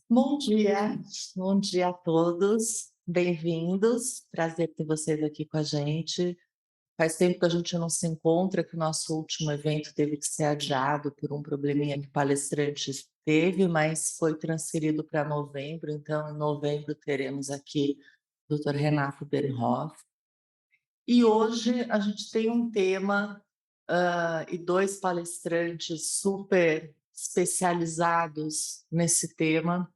Bom dia a todos, bem-vindos, prazer ter vocês aqui com a gente. Faz tempo que a gente não se encontra, que o nosso último evento teve que ser adiado por um probleminha que o palestrante teve, mas foi transferido para novembro, então em novembro teremos aqui o Dr. Renato Berhoff. E hoje a gente tem um tema e dois palestrantes super especializados nesse tema,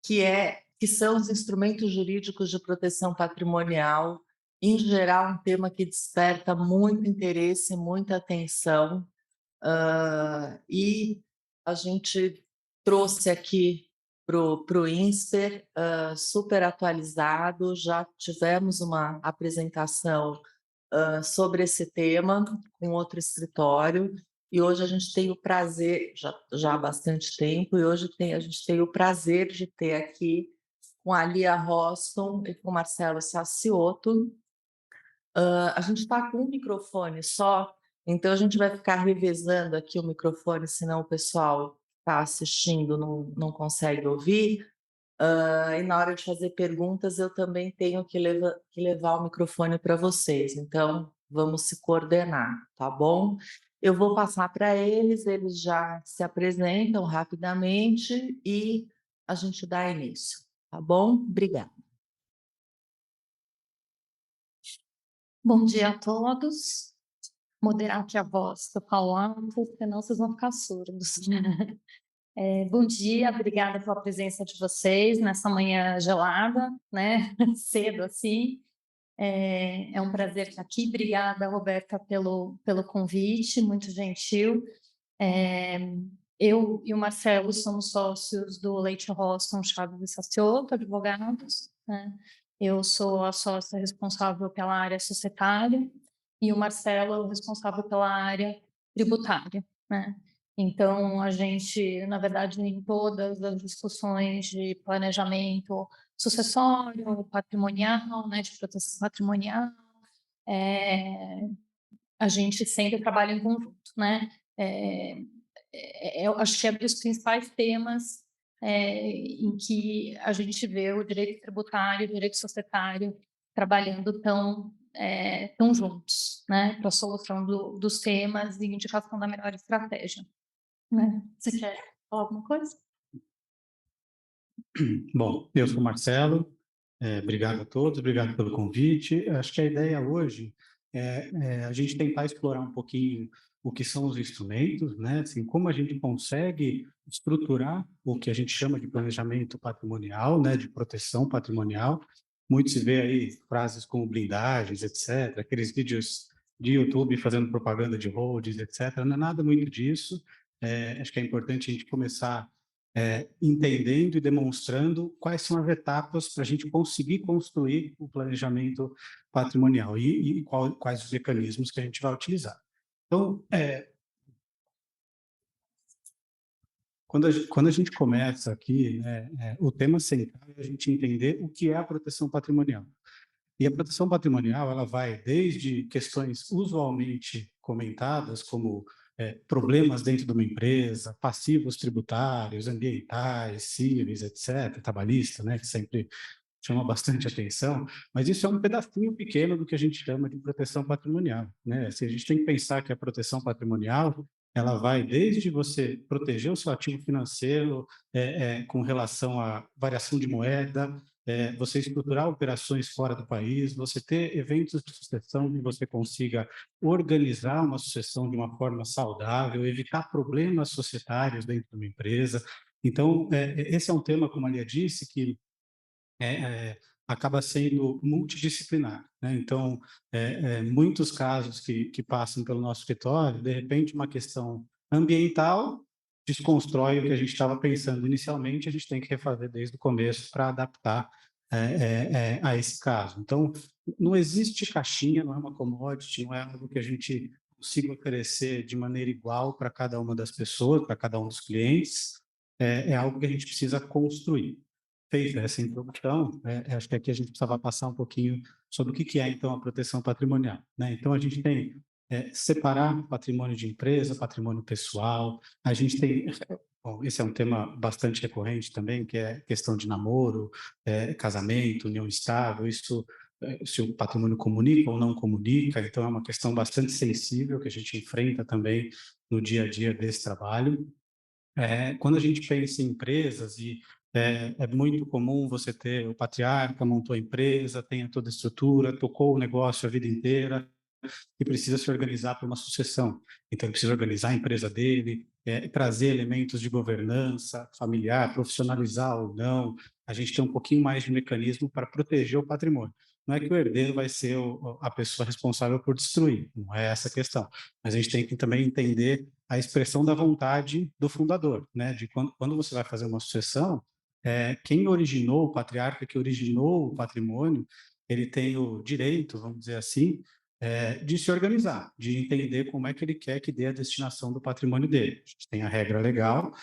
que são os instrumentos jurídicos de proteção patrimonial, em geral, um tema que desperta muito interesse, muita atenção, e a gente trouxe aqui para o INSPER, super atualizado, já tivemos uma apresentação sobre esse tema com outro escritório, e hoje a gente tem o prazer, já há bastante tempo, e hoje a gente tem o prazer de ter aqui com a Lia Roston e com o Marcelo Saciotto. A gente está com um microfone só, então a gente vai ficar revezando aqui o microfone, senão o pessoal que está assistindo não consegue ouvir. E na hora de fazer perguntas, eu também tenho que levar o microfone para vocês. Então, vamos se coordenar, tá bom? Eu vou passar para eles já se apresentam rapidamente e a gente dá início, tá bom? Obrigada. Bom dia a todos. Moderar aqui a voz, estou falando, senão vocês vão ficar surdos. Bom dia, obrigada pela presença de vocês nessa manhã gelada, né? Cedo assim. É um prazer estar aqui. Obrigada, Roberta, pelo convite, muito gentil. É, eu e o Marcelo somos sócios do Leite Roston Chaves e Saciotto, advogados, né? Eu sou a sócia responsável pela área societária e o Marcelo é o responsável pela área tributária, né? Então, a gente, na verdade, em todas as discussões de planejamento sucessório, patrimonial, né, de proteção patrimonial, é, a gente sempre trabalha em conjunto, né? É, eu acho que é um dos principais temas em que a gente vê o direito tributário e o direito societário trabalhando tão juntos, né, para a solução dos temas e indicação da melhor estratégia. Né? Você quer falar alguma coisa? Bom, eu sou Marcelo, obrigado a todos, obrigado pelo convite. Acho que a ideia hoje é a gente tentar explorar um pouquinho o que são os instrumentos, né? Assim, como a gente consegue estruturar o que a gente chama de planejamento patrimonial, né? De proteção patrimonial. Muito se vê aí frases como blindagens, etc., aqueles vídeos de YouTube fazendo propaganda de holds, etc. Não é nada muito disso. Acho que é importante a gente começar entendendo e demonstrando quais são as etapas para a gente conseguir construir o planejamento patrimonial e quais os mecanismos que a gente vai utilizar. Então, quando a gente começa aqui, né, o tema central é a gente entender o que é a proteção patrimonial. E a proteção patrimonial, ela vai desde questões usualmente comentadas, como problemas dentro de uma empresa, passivos tributários, ambientais, cíveis, etc., trabalhista, né, que sempre chama bastante atenção, mas isso é um pedacinho pequeno do que a gente chama de proteção patrimonial, né? Se a gente tem que pensar que a proteção patrimonial ela vai desde você proteger o seu ativo financeiro com relação à variação de moeda, você estruturar operações fora do país, você ter eventos de sucessão que você consiga organizar uma sucessão de uma forma saudável, evitar problemas societários dentro de uma empresa. Então, esse é um tema, como a Lia disse, que acaba sendo multidisciplinar, né? Então, muitos casos que passam pelo nosso escritório, de repente, uma questão ambiental desconstrói o que a gente estava pensando inicialmente, a gente tem que refazer desde o começo para adaptar a esse caso. Então, não existe caixinha, não é uma commodity, não é algo que a gente consiga oferecer de maneira igual para cada uma das pessoas, para cada um dos clientes, é algo que a gente precisa construir. Feita essa introdução, acho que aqui a gente precisava passar um pouquinho sobre o que é, então, a proteção patrimonial, né? Então, a gente tem separar patrimônio de empresa, patrimônio pessoal. A gente tem, bom, esse é um tema bastante recorrente também, que é questão de namoro, casamento, união estável, isso, se o patrimônio comunica ou não comunica, então é uma questão bastante sensível que a gente enfrenta também no dia a dia desse trabalho. Quando a gente pensa em empresas, e é muito comum você ter o patriarca, montou a empresa, tem toda a estrutura, tocou o negócio a vida inteira, e precisa se organizar para uma sucessão. Então, ele precisa organizar a empresa dele, trazer elementos de governança familiar, profissionalizar ou não. A gente tem um pouquinho mais de mecanismo para proteger o patrimônio. Não é que o herdeiro vai ser a pessoa responsável por destruir, não é essa a questão. Mas a gente tem que também entender a expressão da vontade do fundador, né? De quando você vai fazer uma sucessão, quem originou o patriarca, que originou o patrimônio, ele tem o direito, vamos dizer assim, de se organizar, de entender como é que ele quer que dê a destinação do patrimônio dele. A gente tem a regra legal,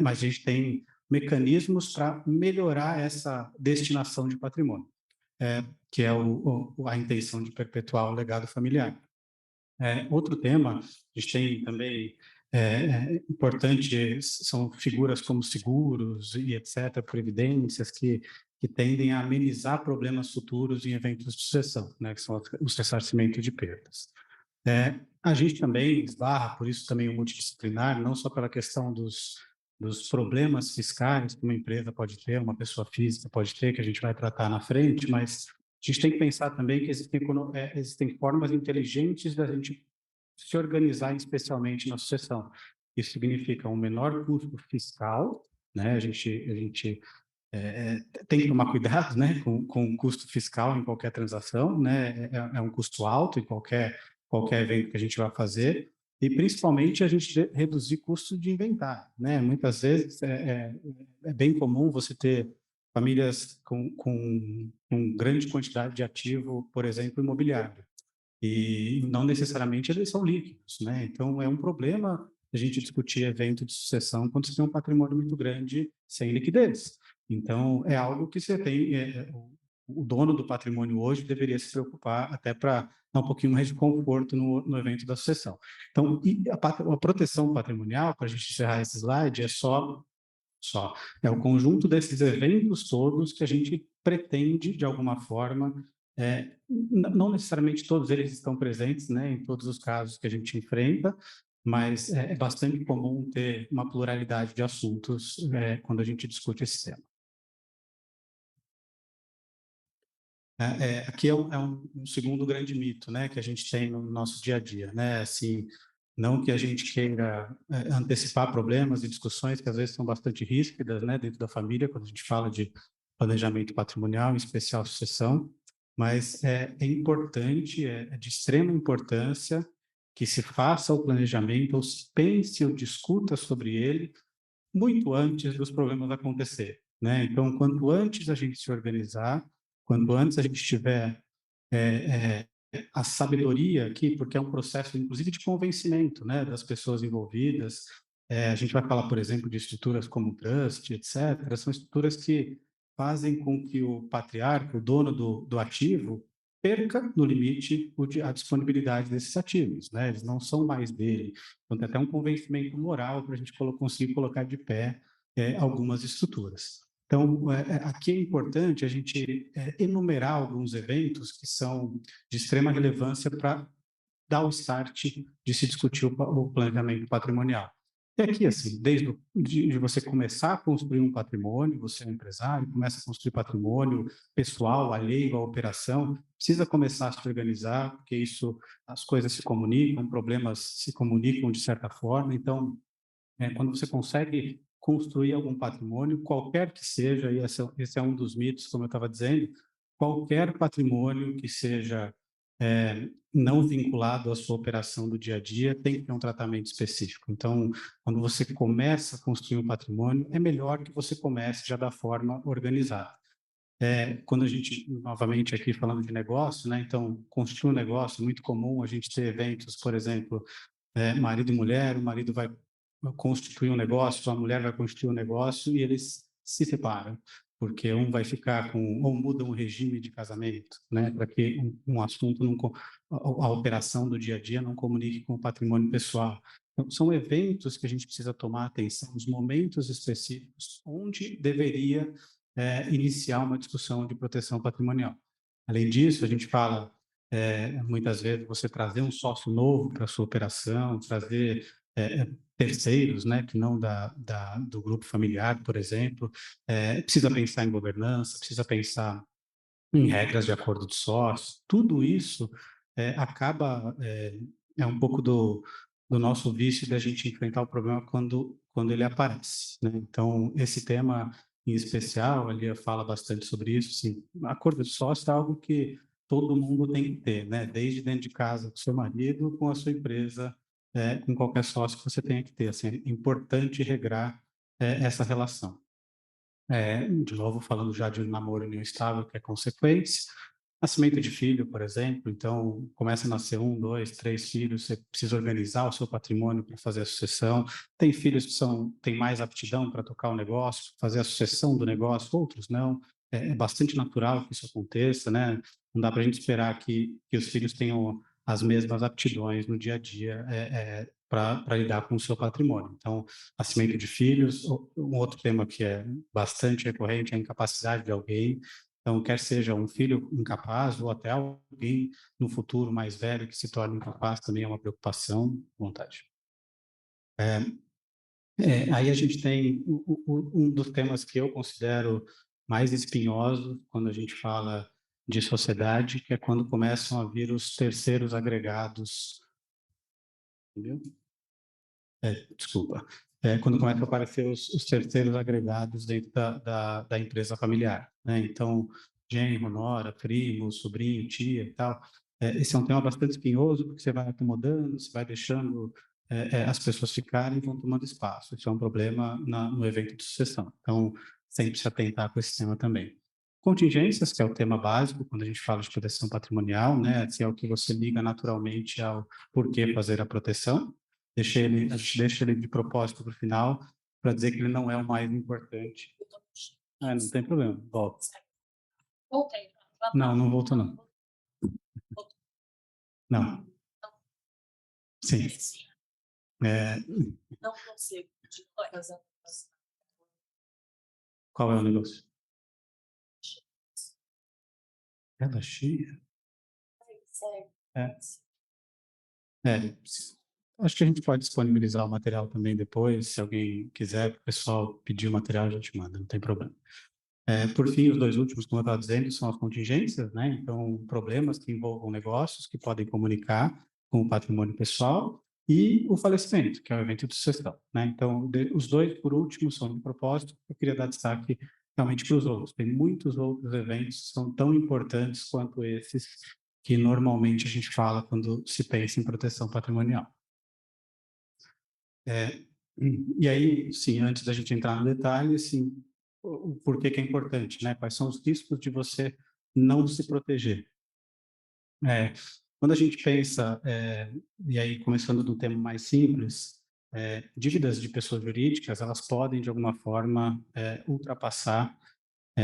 mas a gente tem mecanismos para melhorar essa destinação de patrimônio, que é a intenção de perpetuar o legado familiar. Outro tema, a gente tem também importante, são figuras como seguros e etc., previdências, que tendem a amenizar problemas futuros em eventos de sucessão, né, que são os ressarcimentos de perdas. A gente também esbarra, por isso também o multidisciplinar, não só pela questão dos problemas fiscais que uma empresa pode ter, uma pessoa física pode ter, que a gente vai tratar na frente, mas a gente tem que pensar também que existem formas inteligentes da gente se organizar, especialmente na sucessão. Isso significa um menor custo fiscal, né? A gente tem que tomar cuidado, né, com o custo fiscal em qualquer transação, né? É um custo alto em qualquer evento que a gente vai fazer. E principalmente a gente reduzir custo de inventário, né? Muitas vezes é bem comum você ter famílias com grande quantidade de ativo, por exemplo, imobiliário, e não necessariamente eles são líquidos, né? Então é um problema a gente discutir evento de sucessão quando você tem um patrimônio muito grande sem liquidez. Então é algo que você tem, o dono do patrimônio hoje deveria se preocupar até para dar um pouquinho mais de conforto no evento da sucessão. Então, e a proteção patrimonial, para a gente encerrar esse slide, só. É o conjunto desses eventos todos que a gente pretende, de alguma forma, não necessariamente todos eles estão presentes, né, em todos os casos que a gente enfrenta, mas é bastante comum ter uma pluralidade de assuntos quando a gente discute esse tema. Aqui é um segundo grande mito, né, que a gente tem no nosso dia a dia, né, assim, não que a gente queira antecipar problemas e discussões que às vezes são bastante ríspidas, né, dentro da família, quando a gente fala de planejamento patrimonial, em especial sucessão, mas é importante, é de extrema importância que se faça o planejamento, ou se pense ou discuta sobre ele muito antes dos problemas acontecerem, né? Então, quanto antes a gente se organizar, quanto antes a gente tiver a sabedoria aqui, porque é um processo, inclusive, de convencimento, né, das pessoas envolvidas. A gente vai falar, por exemplo, de estruturas como trust, etc. São estruturas que fazem com que o patriarca, o dono do ativo, perca, no limite, a disponibilidade desses ativos, né? Eles não são mais dele. Então, tem até um convencimento moral para a gente conseguir colocar de pé algumas estruturas. Então, aqui é importante a gente enumerar alguns eventos que são de extrema relevância para dar o start de se discutir o planejamento patrimonial. E aqui, assim, de você começar a construir um patrimônio, você é um empresário, começa a construir patrimônio pessoal, alheio à operação, precisa começar a se organizar, porque isso, as coisas se comunicam, problemas se comunicam de certa forma, então quando você consegue construir algum patrimônio, qualquer que seja, e esse é um dos mitos, como eu estava dizendo, qualquer patrimônio que seja não vinculado à sua operação do dia a dia tem que ter um tratamento específico. Então, quando você começa a construir um patrimônio, é melhor que você comece já da forma organizada. Quando a gente, novamente aqui falando de negócio, né, então, construir um negócio, é muito comum a gente ter eventos, por exemplo, marido e mulher, o marido vai constituir um negócio, a mulher vai constituir um negócio e eles se separam. porque um vai ficar com, ou muda um regime de casamento, né, para que um assunto, a operação do dia a dia não comunique com o patrimônio pessoal. Então, são eventos que a gente precisa tomar atenção, os momentos específicos onde deveria iniciar uma discussão de proteção patrimonial. Além disso, a gente fala, muitas vezes, você trazer um sócio novo para a sua operação, trazer terceiros, né, que não do grupo familiar, por exemplo, precisa pensar em governança, precisa pensar em regras de acordo de sócios, tudo isso acaba, é um pouco do nosso vício da gente enfrentar o problema quando ele aparece, né? Então, esse tema em especial, a Lia fala bastante sobre isso, assim, acordo de sócio é algo que todo mundo tem que ter, né? Desde dentro de casa com seu marido, com a sua empresa, com qualquer sócio que você tenha que ter, assim, é importante regrar essa relação. De novo, falando já de um namoro união estável, que é consequência. Nascimento de filho, por exemplo, então começa a nascer um, dois, três filhos, você precisa organizar o seu patrimônio para fazer a sucessão. Tem filhos que têm mais aptidão para tocar o negócio, fazer a sucessão do negócio, outros não. É bastante natural que isso aconteça, né? Não dá para a gente esperar que os filhos tenham as mesmas aptidões no dia a dia para lidar com o seu patrimônio. Então, nascimento de filhos, um outro tema que é bastante recorrente é a incapacidade de alguém. Então, quer seja um filho incapaz ou até alguém no futuro mais velho que se torne incapaz, também é uma preocupação, vontade. Aí a gente tem um dos temas que eu considero mais espinhoso quando a gente fala de sociedade, que é quando começam a vir os terceiros agregados, entendeu? Desculpa. Quando começam a aparecer os terceiros agregados dentro da empresa familiar, né? Então, genro, nora, primo, sobrinho, tia e tal. Esse é um tema bastante espinhoso, porque você vai acomodando, você vai deixando as pessoas ficarem e vão tomando espaço. Isso é um problema no evento de sucessão. Então, sempre se atentar com esse tema também. Contingências, que é o tema básico, quando a gente fala de proteção patrimonial, né? Assim, é o que você liga naturalmente ao porquê fazer a proteção. A gente deixa ele de propósito para o final, para dizer que ele não é o mais importante. Não tem problema, volta. Voltei. Não, não voltou não. Não. Sim. Não consigo. Qual é o negócio? Ela cheia? É. Acho que a gente pode disponibilizar o material também depois, se alguém quiser, o pessoal pedir o material, a gente manda, não tem problema. Por fim, os dois últimos, como eu estava dizendo, são as contingências, né? Então, problemas que envolvam negócios que podem comunicar com o patrimônio pessoal e o falecimento, que é o evento de sucessão, né? Então, os dois, por último, são de propósito. Eu queria dar destaque realmente para os outros. Tem muitos outros eventos que são tão importantes quanto esses que normalmente a gente fala quando se pensa em proteção patrimonial. E aí, sim, antes da gente entrar no detalhe, assim, o porquê que é importante, né? Quais são os riscos de você não se proteger? Quando a gente pensa, e aí começando do tema mais simples, dívidas de pessoas jurídicas, elas podem, de alguma forma, ultrapassar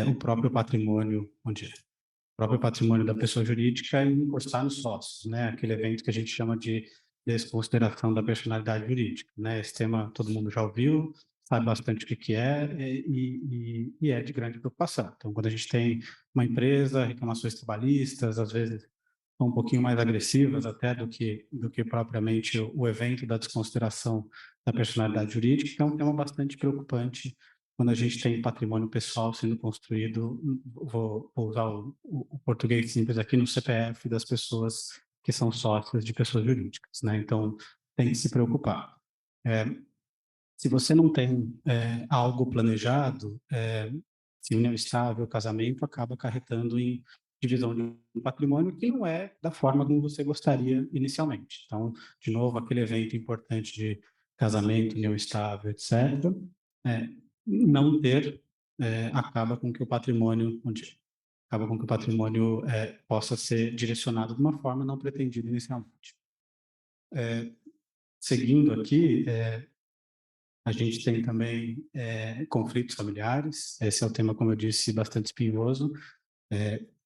o próprio patrimônio, o próprio patrimônio da pessoa jurídica e encostar nos sócios, né? Aquele evento que a gente chama de desconsideração da personalidade jurídica, né? Esse tema todo mundo já ouviu, sabe bastante o que é e é de grande preocupação. Então, quando a gente tem uma empresa, reclamações trabalhistas, às vezes são um pouquinho mais agressivas até do que propriamente o evento da desconsideração da personalidade jurídica, que é um tema bastante preocupante quando a gente tem patrimônio pessoal sendo construído, vou usar o português simples aqui, no CPF das pessoas que são sócias de pessoas jurídicas, né? Então, tem que se preocupar. Se você não tem algo planejado, se união estável, casamento, acaba acarretando em divisão de um patrimônio que não é da forma como você gostaria inicialmente. Então, de novo, aquele evento importante de casamento, união estável, etc., não ter acaba com que o patrimônio possa ser direcionado de uma forma não pretendida inicialmente. Seguindo aqui, A gente tem também conflitos familiares. Esse é o tema, como eu disse, bastante espinhoso,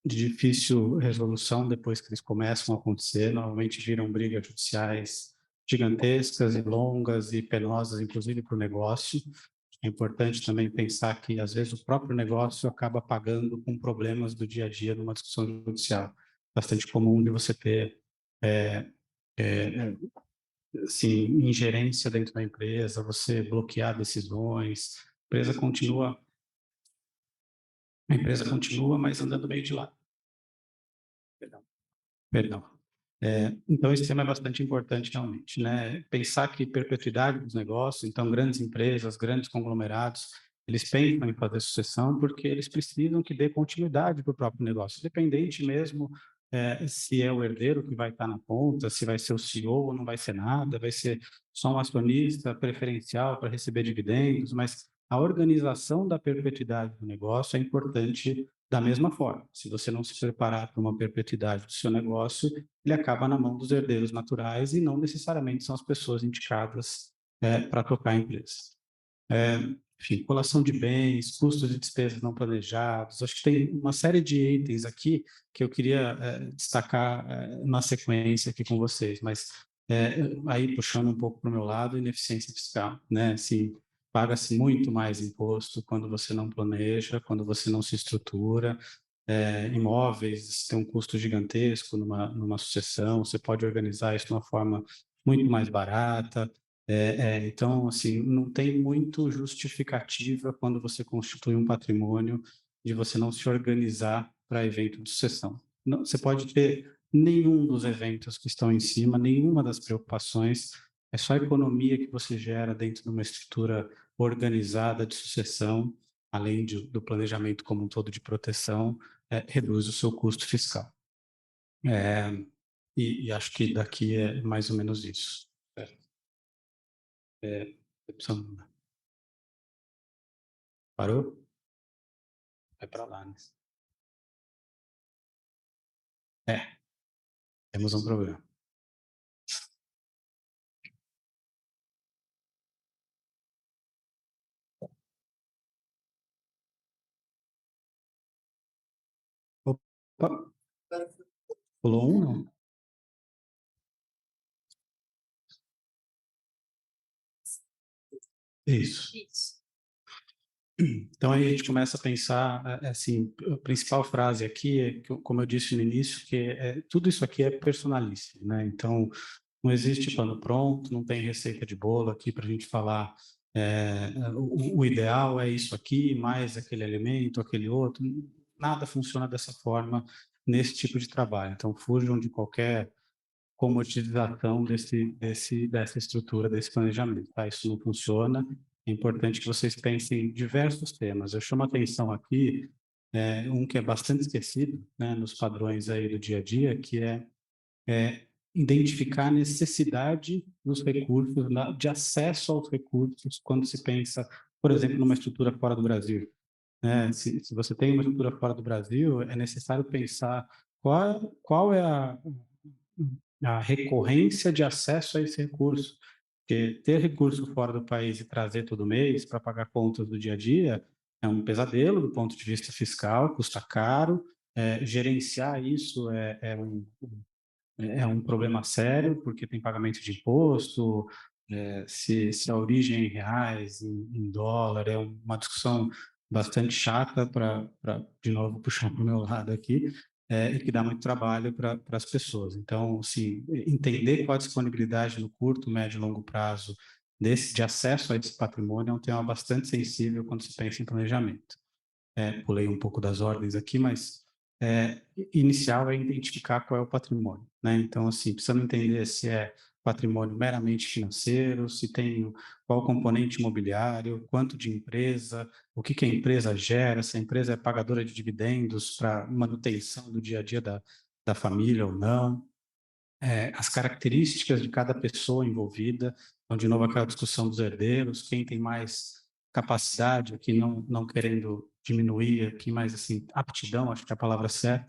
de difícil resolução depois que eles começam a acontecer. Normalmente viram brigas judiciais gigantescas e longas e penosas, inclusive para o negócio. É importante também pensar que, às vezes, o próprio negócio acaba pagando com problemas do dia a dia numa discussão judicial. Bastante comum de você ter assim, ingerência dentro da empresa, você bloquear decisões, a empresa continua, mas andando meio de lado. Perdão. Então, esse tema é bastante importante realmente, né? Pensar que perpetuidade dos negócios, então grandes empresas, grandes conglomerados, eles pensam em fazer sucessão porque eles precisam que dê continuidade para o próprio negócio, independente mesmo se é o herdeiro que vai estar na ponta, se vai ser o CEO ou não vai ser nada, vai ser só um acionista preferencial para receber dividendos, mas a organização da perpetuidade do negócio é importante da mesma forma. Se você não se preparar para uma perpetuidade do seu negócio, ele acaba na mão dos herdeiros naturais e não necessariamente são as pessoas indicadas para tocar a empresa. Enfim, colação de bens, custos de despesas não planejados. Acho que tem uma série de itens aqui que eu queria destacar na sequência aqui com vocês, mas aí puxando um pouco para o meu lado, ineficiência fiscal, né? Assim, paga-se muito mais imposto quando você não planeja, quando você não se estrutura. Imóveis tem um custo gigantesco numa sucessão, você pode organizar isso de uma forma muito mais barata. Então, assim, não tem muito justificativa quando você constitui um patrimônio de você não se organizar para evento de sucessão. Não, você pode ter nenhum dos eventos que estão em cima, nenhuma das preocupações, é só a economia que você gera dentro de uma estrutura organizada de sucessão, além do planejamento como um todo de proteção, reduz o seu custo fiscal. E acho que daqui é mais ou menos isso. Parou? Vai para lá, né? Temos um problema. Opa, pulou um, não? Isso. Então aí a gente começa a pensar, assim, a principal frase aqui é, como eu disse no início, que tudo isso aqui é personalíssimo, né? Então, não existe plano pronto, não tem receita de bolo aqui para a gente falar o ideal é isso aqui, mais aquele elemento, aquele outro. Nada funciona dessa forma nesse tipo de trabalho. Então, fujam de qualquer comoditização dessa estrutura, desse planejamento. Tá? Isso não funciona. É importante que vocês pensem em diversos temas. Eu chamo a atenção aqui, um que é bastante esquecido, né, nos padrões aí do dia a dia, que é identificar a necessidade dos recursos, de acesso aos recursos, quando se pensa, por exemplo, numa estrutura fora do Brasil. Se você tem uma estrutura fora do Brasil, é necessário pensar qual é a recorrência de acesso a esse recurso. Porque ter recurso fora do país e trazer todo mês para pagar contas do dia a dia é um pesadelo do ponto de vista fiscal, custa caro, gerenciar isso é um problema sério, porque tem pagamento de imposto, se a origem é em reais, em dólar, é uma discussão bastante chata de novo, puxar para o meu lado aqui, e que dá muito trabalho para as pessoas. Então, assim, entender qual a disponibilidade no curto, médio e longo prazo de acesso a esse patrimônio é um tema bastante sensível quando se pensa em planejamento. Pulei um pouco das ordens aqui, mas inicial é identificar qual é o patrimônio, né? Então, assim, precisamos entender se é patrimônio meramente financeiro, se tem qual componente imobiliário, quanto de empresa, o que a empresa gera, se a empresa é pagadora de dividendos para manutenção do dia a dia da família ou não, as características de cada pessoa envolvida. Então, de novo, aquela discussão dos herdeiros, quem tem mais capacidade, aqui não querendo diminuir, aqui mais assim, aptidão, acho que é a palavra certa.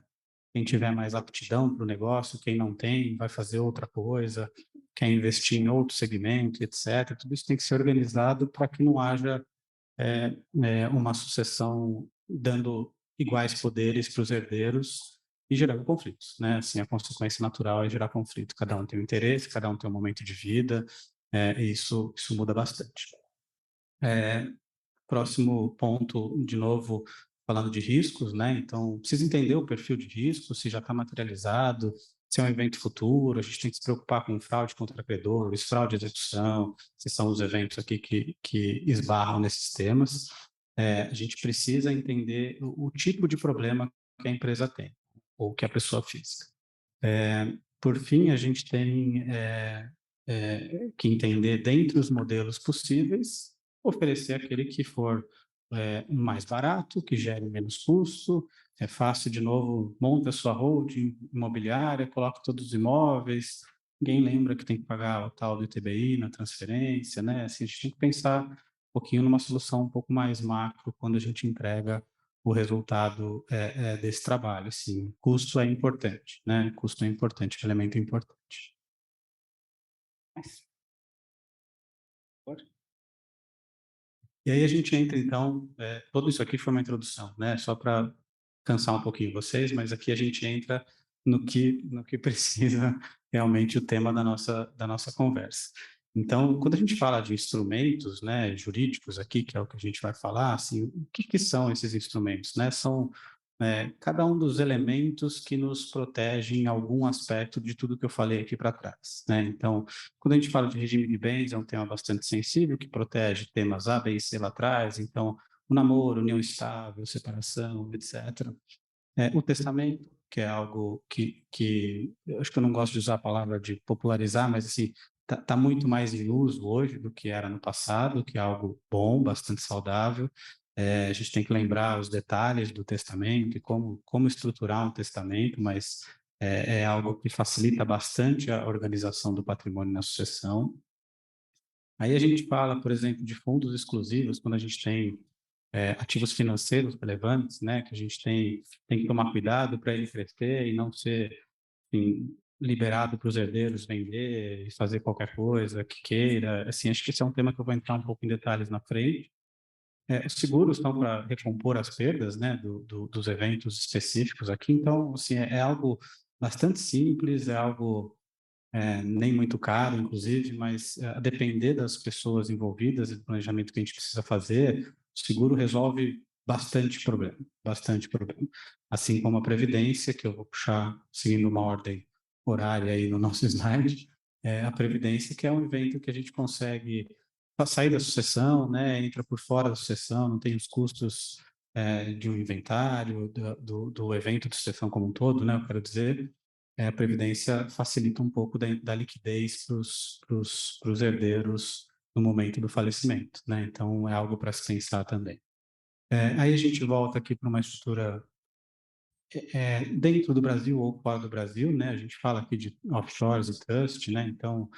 Quem tiver mais aptidão para o negócio, quem não tem, vai fazer outra coisa. quer investir em outro segmento, etc. Tudo isso tem que ser organizado para que não haja uma sucessão dando iguais poderes para os herdeiros e gerando conflitos, né? Assim, a consequência natural é gerar conflito. Cada um tem um interesse, cada um tem um momento de vida, e isso muda bastante. Próximo ponto, de novo, falando de riscos, né? Então, precisa entender o perfil de risco, se já está materializado, se é um evento futuro, a gente tem que se preocupar com fraude contra credores, fraude de execução, se são os eventos aqui que esbarram nesses temas. A gente precisa entender o tipo de problema que a empresa tem, ou que a pessoa física. Por fim, a gente tem que entender, dentre os modelos possíveis, oferecer aquele que for mais barato, que gere menos custo, é fácil, de novo, monta a sua holding imobiliária, coloca todos os imóveis, ninguém lembra que tem que pagar o tal do ITBI na transferência, né? Assim, a gente tem que pensar um pouquinho numa solução um pouco mais macro quando a gente entrega o resultado desse trabalho. Sim, custo é importante, né? Custo é importante, é um elemento importante. E aí a gente entra, então, tudo isso aqui foi uma introdução, né? Só para cansar um pouquinho vocês, mas aqui a gente entra no que precisa realmente o tema da nossa conversa. Então, quando a gente fala de instrumentos, né, jurídicos aqui, que é o que a gente vai falar, assim, o que são esses instrumentos, né? São cada um dos elementos que nos protegem em algum aspecto de tudo que eu falei aqui para trás, né? Então, quando a gente fala de regime de bens, é um tema bastante sensível, que protege temas A, B e C lá atrás, então, o namoro, união estável, separação, etc. O testamento, que é algo que eu acho que eu não gosto de usar a palavra de popularizar, mas assim, tá muito mais em uso hoje do que era no passado, que é algo bom, bastante saudável. A gente tem que lembrar os detalhes do testamento e como estruturar um testamento, mas é algo que facilita bastante a organização do patrimônio na sucessão. Aí a gente fala, por exemplo, de fundos exclusivos, quando a gente tem ativos financeiros relevantes, né, que a gente tem que tomar cuidado para ele crescer e não ser, enfim, liberado para os herdeiros vender e fazer qualquer coisa que queira. Assim, acho que esse é um tema que eu vou entrar um pouco em detalhes na frente. Os seguros estão para recompor as perdas, né, dos eventos específicos aqui. Então, assim, é algo bastante simples, é algo nem muito caro, inclusive, mas a depender das pessoas envolvidas e do planejamento que a gente precisa fazer, o seguro resolve bastante problema. Assim como a previdência, que eu vou puxar seguindo uma ordem horária aí no nosso slide, a previdência, que é um evento que a gente consegue sair da sucessão, né, entra por fora da sucessão, não tem os custos de um inventário, do evento de sucessão como um todo, né, eu quero dizer, a previdência facilita um pouco da liquidez para os herdeiros no momento do falecimento, né? Então, é algo para se pensar também. Aí a gente volta aqui para uma estrutura dentro do Brasil ou fora do Brasil, né? A gente fala aqui de offshores e trust, né? Então,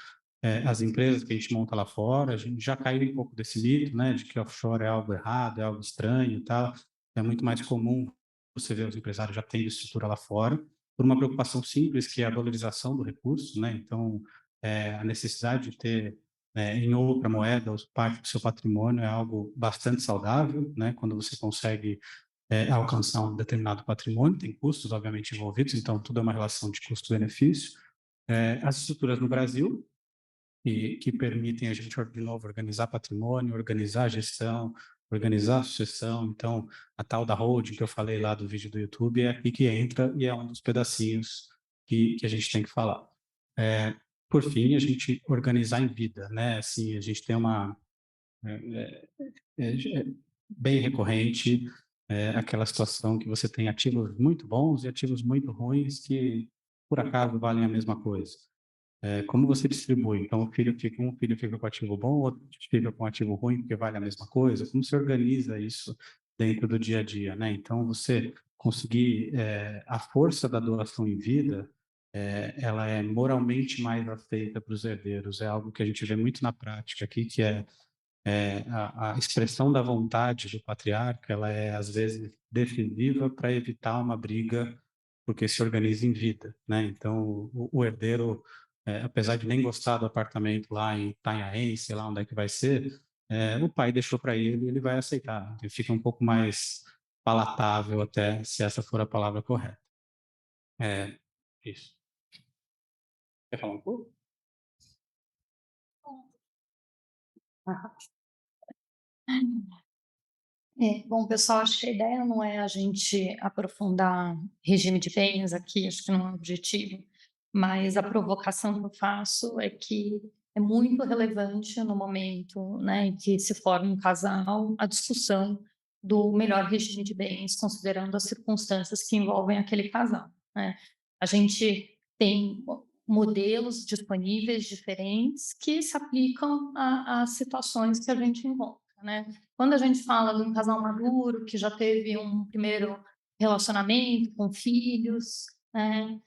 as empresas que a gente monta lá fora, a gente já caiu um pouco desse mito, né? De que offshore é algo errado, é algo estranho e tal. É muito mais comum você ver os empresários já tendo estrutura lá fora, por uma preocupação simples, que é a valorização do recurso, né? Então, a necessidade de ter em outra moeda parte do seu patrimônio é algo bastante saudável, né? Quando você consegue alcançar um determinado patrimônio, tem custos, obviamente, envolvidos, então tudo é uma relação de custo-benefício. As estruturas no Brasil, que permitem a gente, de novo, organizar patrimônio, organizar a gestão, organizar a sucessão. Então, a tal da holding que eu falei lá do vídeo do YouTube é aqui que entra e é um dos pedacinhos que a gente tem que falar. Por fim, a gente organizar em vida, né? Assim, a gente tem uma bem recorrente aquela situação que você tem ativos muito bons e ativos muito ruins que, por acaso, valem a mesma coisa. Como você distribui? Então, um filho fica com ativo bom, outro fica com ativo ruim, porque vale a mesma coisa. Como você organiza isso dentro do dia a dia, né? Então, você conseguir a força da doação em vida, ela é moralmente mais aceita para os herdeiros. É algo que a gente vê muito na prática aqui, que a expressão da vontade do patriarca, ela é às vezes decisiva para evitar uma briga, porque se organiza em vida, né? Então, o herdeiro apesar de nem gostar do apartamento lá em Itanhaém, sei lá onde é que vai ser, o pai deixou para ele e ele vai aceitar. Então, fica um pouco mais palatável até, se essa for a palavra correta. Isso. Quer falar um pouco? Bom, pessoal, acho que a ideia não é a gente aprofundar regime de bens aqui, acho que não é o objetivo, mas a provocação que eu faço é que é muito relevante no momento, né, em que se forma um casal, a discussão do melhor regime de bens, considerando as circunstâncias que envolvem aquele casal, né? A gente tem modelos disponíveis diferentes que se aplicam às situações que a gente encontra, né? Quando a gente fala de um casal maduro que já teve um primeiro relacionamento com filhos, né,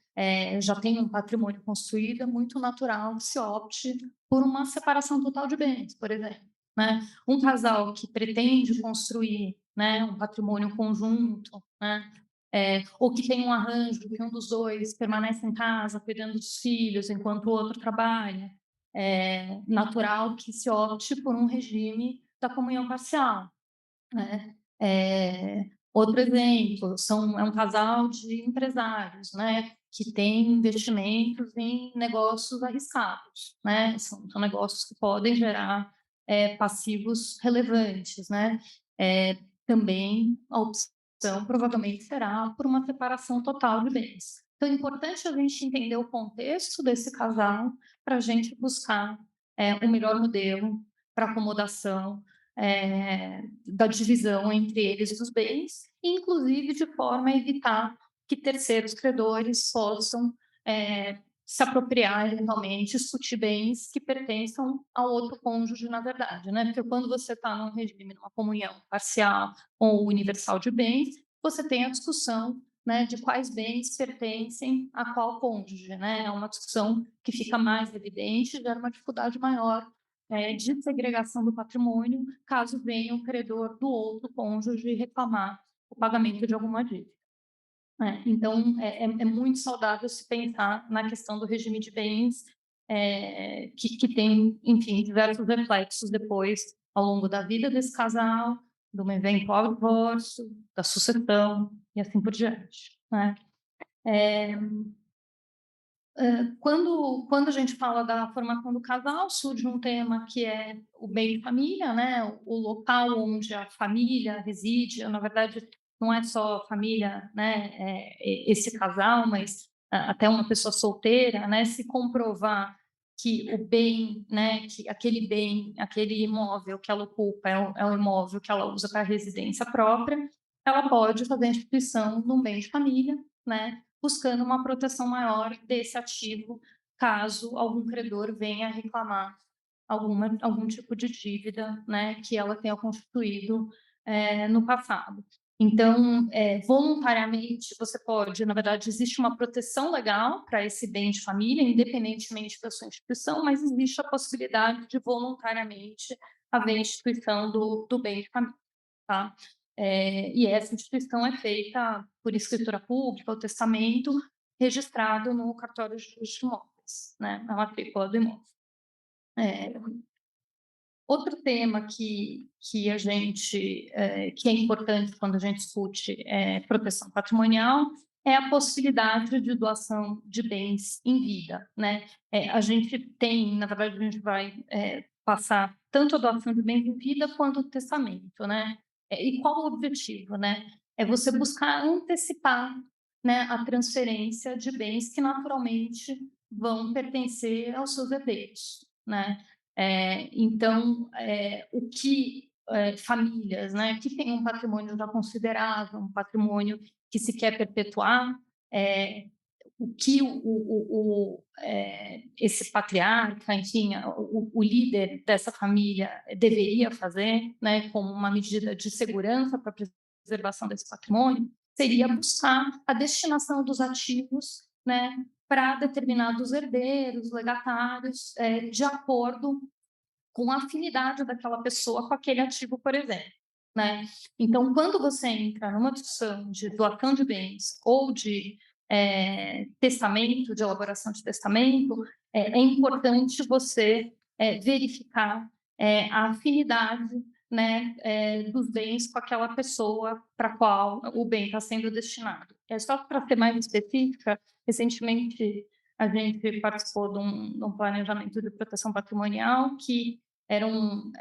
já tem um patrimônio construído, é muito natural que se opte por uma separação total de bens, por exemplo, né? Um casal que pretende construir, né, um patrimônio conjunto, né, ou que tem um arranjo que um dos dois permanece em casa cuidando dos filhos enquanto o outro trabalha, é natural que se opte por um regime da comunhão parcial, né? Outro exemplo é um casal de empresários, né, que tem investimentos em negócios arriscados, né? São negócios que podem gerar passivos relevantes, né? Também a opção provavelmente será por uma separação total de bens. Então, é importante a gente entender o contexto desse casal para a gente buscar o melhor modelo para acomodação da divisão entre eles dos bens, inclusive de forma a evitar que terceiros credores possam se apropriar eventualmente, discutir bens que pertençam ao outro cônjuge, na verdade, né? Porque quando você está num regime, numa comunhão parcial ou universal de bens, você tem a discussão, né, de quais bens pertencem a qual cônjuge, né? É uma discussão que fica mais evidente, gera uma dificuldade maior de segregação do patrimônio, caso venha o credor do outro cônjuge reclamar o pagamento de alguma dívida. Então, é muito saudável se pensar na questão do regime de bens, que tem, enfim, diversos reflexos depois, ao longo da vida desse casal, do eventual divórcio, da sucessão e assim por diante, né? Quando a gente fala da formação do casal, surge um tema que é o bem de família, né? O local onde a família reside. Na verdade, não é só a família, né? Esse casal, mas até uma pessoa solteira, né? Se comprovar que o bem, né? Que aquele bem, aquele imóvel que ela ocupa é um imóvel que ela usa para residência própria, ela pode fazer a instituição de um bem de família, né? Buscando uma proteção maior desse ativo, caso algum credor venha reclamar algum tipo de dívida, né, que ela tenha constituído no passado. Então, voluntariamente, você pode, na verdade, existe uma proteção legal para esse bem de família, independentemente da sua instituição, mas existe a possibilidade de voluntariamente haver instituição do bem de família, tá? E essa instituição é feita por escritura pública, o testamento registrado no cartório de registro de imóveis, né, na matrícula do imóvel. Outro tema que a gente que é importante quando a gente discute proteção patrimonial é a possibilidade de doação de bens em vida, né? A gente tem, na verdade, a gente vai passar tanto a doação de bens em vida quanto o testamento, né? E qual o objetivo, né? É você buscar antecipar, né, a transferência de bens que naturalmente vão pertencer aos seus herdeiros, né? Então, o que famílias, né, que têm um patrimônio já considerável, um patrimônio que se quer perpetuar, o que esse patriarca, enfim, o líder dessa família deveria fazer, né, como uma medida de segurança para a preservação desse patrimônio, seria buscar a destinação dos ativos, né, para determinados herdeiros, legatários, de acordo com a afinidade daquela pessoa com aquele ativo, por exemplo, né? Então, quando você entra numa discussão de doação de bens ou de testamento, de elaboração de testamento, é importante você verificar a afinidade, né, dos bens com aquela pessoa para a qual o bem está sendo destinado. Só para ser mais específica, recentemente a gente participou de um planejamento de proteção patrimonial que era um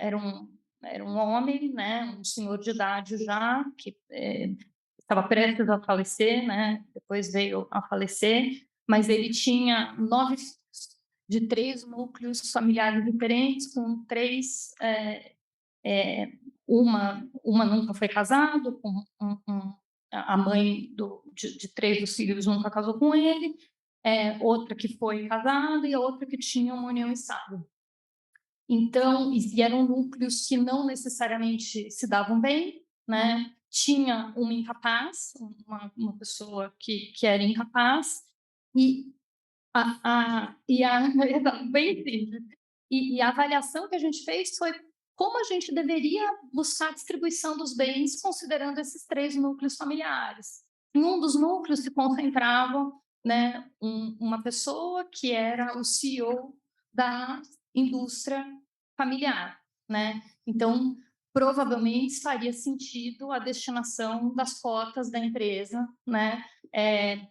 homem, né, um senhor de idade já, que estava prestes a falecer, né, depois veio a falecer, mas ele tinha 9 filhos, de 3 núcleos familiares diferentes, com 3, uma nunca foi casado, com a mãe de 3 dos filhos nunca casou com ele, outra que foi casada e a outra que tinha uma união estável. Então, e eram núcleos que não necessariamente se davam bem, né? Tinha uma incapaz, uma pessoa que era incapaz, e bem simples. E a avaliação que a gente fez foi como a gente deveria buscar a distribuição dos bens considerando esses 3 núcleos familiares. Em um dos núcleos se concentrava, né, uma pessoa que era o CEO da indústria familiar, né? Então, provavelmente faria sentido a destinação das cotas da empresa, né,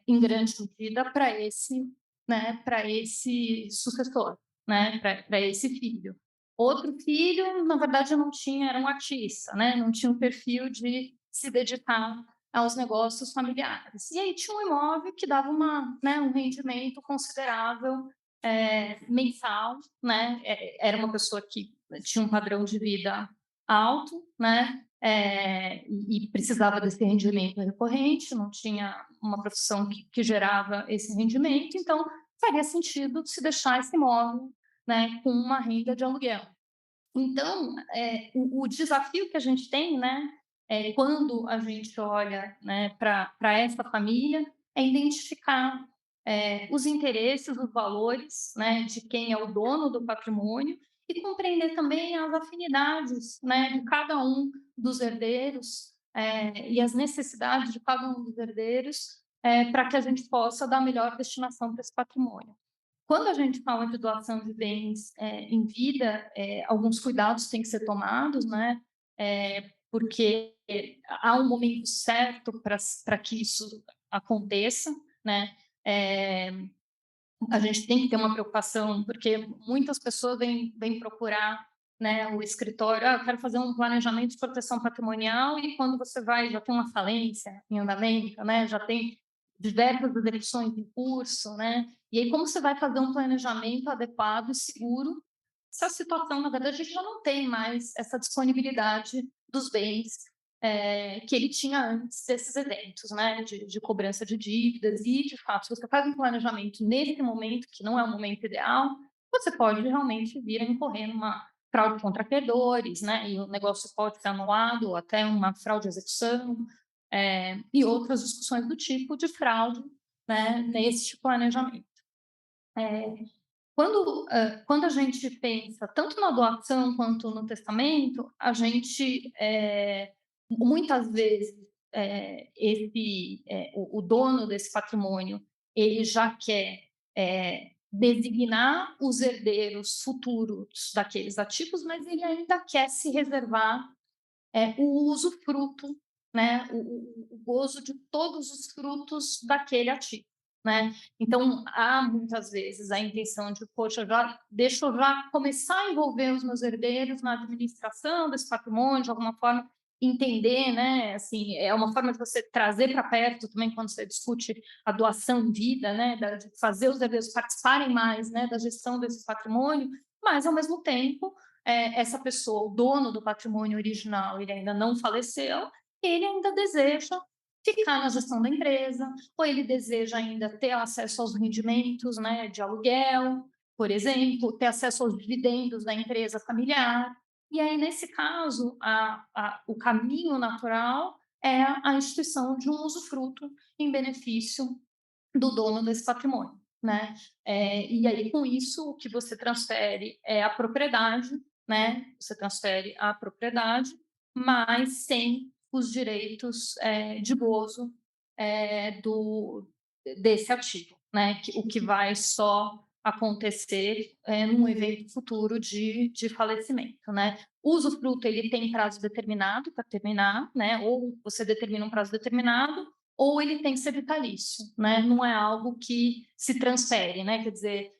em grande medida para esse, né, para esse sucessor, né, para esse filho. Outro filho, na verdade, não tinha, era um artista, né, não tinha um perfil de se dedicar aos negócios familiares. E aí tinha um imóvel que dava um rendimento considerável mensal, né? Era uma pessoa que tinha um padrão de vida alto, né? E precisava desse rendimento recorrente, não tinha uma profissão que gerava esse rendimento, então faria sentido se deixar esse imóvel, né, com uma renda de aluguel. Então, o desafio que a gente tem, né, quando a gente olha, né, para essa família, é identificar os interesses, os valores, né, de quem é o dono do patrimônio e compreender também as afinidades, né, de cada um dos herdeiros e as necessidades de cada um dos herdeiros para que a gente possa dar a melhor destinação para esse patrimônio. Quando a gente fala de doação de bens em vida, alguns cuidados têm que ser tomados, né? Porque há um momento certo para que isso aconteça, né? A gente tem que ter uma preocupação, porque muitas pessoas vêm procurar, né, o escritório, eu quero fazer um planejamento de proteção patrimonial, e quando você vai, já tem uma falência em andamento, né, já tem diversas execuções em curso, né, e aí como você vai fazer um planejamento adequado e seguro se a situação, na verdade, a gente já não tem mais essa disponibilidade dos bens que ele tinha antes desses eventos, né, de cobrança de dívidas e, de fato, se você faz um planejamento nesse momento, que não é o momento ideal, você pode realmente vir a incorrer numa fraude contra credores, né, e o negócio pode ser anulado, ou até uma fraude de execução, e outras discussões do tipo de fraude, né, nesse planejamento. Quando a gente pensa tanto na doação quanto no testamento, a gente muitas vezes o dono desse patrimônio ele já quer designar os herdeiros futuros daqueles ativos, mas ele ainda quer se reservar o usufruto, né, o gozo de todos os frutos daquele ativo, né? Então, há muitas vezes a intenção de, poxa, deixa eu já começar a envolver os meus herdeiros na administração desse patrimônio, de alguma forma, entender, né? Assim, é uma forma de você trazer para perto também quando você discute a doação em vida, né? De fazer os herdeiros participarem mais, né, da gestão desse patrimônio, mas, ao mesmo tempo, essa pessoa, o dono do patrimônio original, ele ainda não faleceu, ele ainda deseja ficar na gestão da empresa, ou ele deseja ainda ter acesso aos rendimentos, né, de aluguel, por exemplo, ter acesso aos dividendos da empresa familiar. E aí, nesse caso, o caminho natural é a instituição de um usufruto em benefício do dono desse patrimônio, né? E aí, com isso, o que você transfere é a propriedade, né? Você transfere a propriedade, mas sem os direitos de gozo desse ativo, né? O que vai só acontecer num evento futuro de falecimento, né? O usufruto, ele tem prazo determinado para terminar, né? Ou você determina um prazo determinado, ou ele tem que ser vitalício, né? Não é algo que se transfere, né? Quer dizer,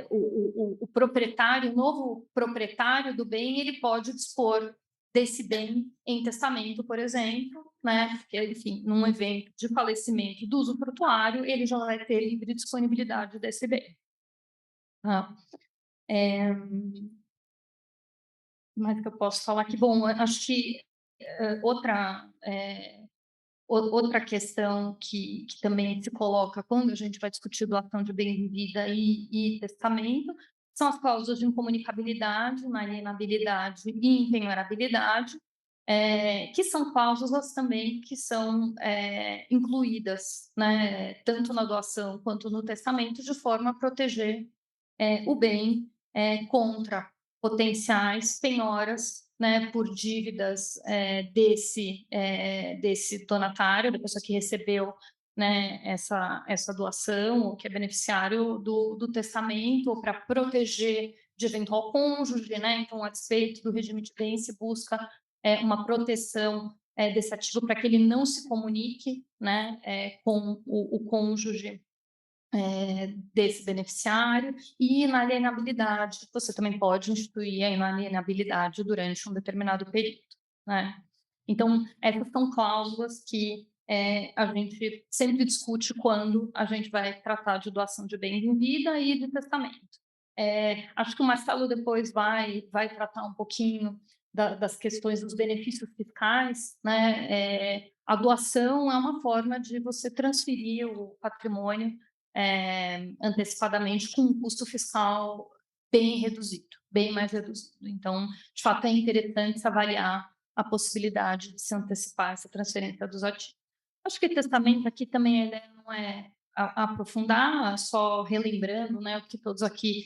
o proprietário, o novo proprietário do bem, ele pode dispor desse bem em testamento, por exemplo, né? Porque, enfim, num evento de falecimento do usufrutuário, ele já vai ter livre disponibilidade desse bem. Ah, mas que eu posso falar que, bom, acho que outra questão que também se coloca quando a gente vai discutir doação de bem de vida e testamento são as cláusulas de incomunicabilidade, inalienabilidade e impenhorabilidade, que são cláusulas também que são incluídas, né, tanto na doação quanto no testamento, de forma a proteger o bem contra potenciais penhoras, né, por dívidas desse donatário, da pessoa que recebeu, né, essa doação, ou que é beneficiário do testamento, ou para proteger de eventual cônjuge, né? Então, a despeito do regime de bem, se busca uma proteção desse ativo para que ele não se comunique, né, com o cônjuge desse beneficiário. E inalienabilidade, você também pode instituir a inalienabilidade durante um determinado período, né? Então, essas são cláusulas que a gente sempre discute quando a gente vai tratar de doação de bens em vida e de testamento. Acho que o Marcelo depois vai tratar um pouquinho das questões dos benefícios fiscais, né? A doação é uma forma de você transferir o patrimônio antecipadamente com um custo fiscal bem reduzido, bem mais reduzido. Então, de fato, é interessante se avaliar a possibilidade de se antecipar essa transferência dos ativos. Acho que testamento aqui também a ideia não é aprofundar, só relembrando, né, o que todos aqui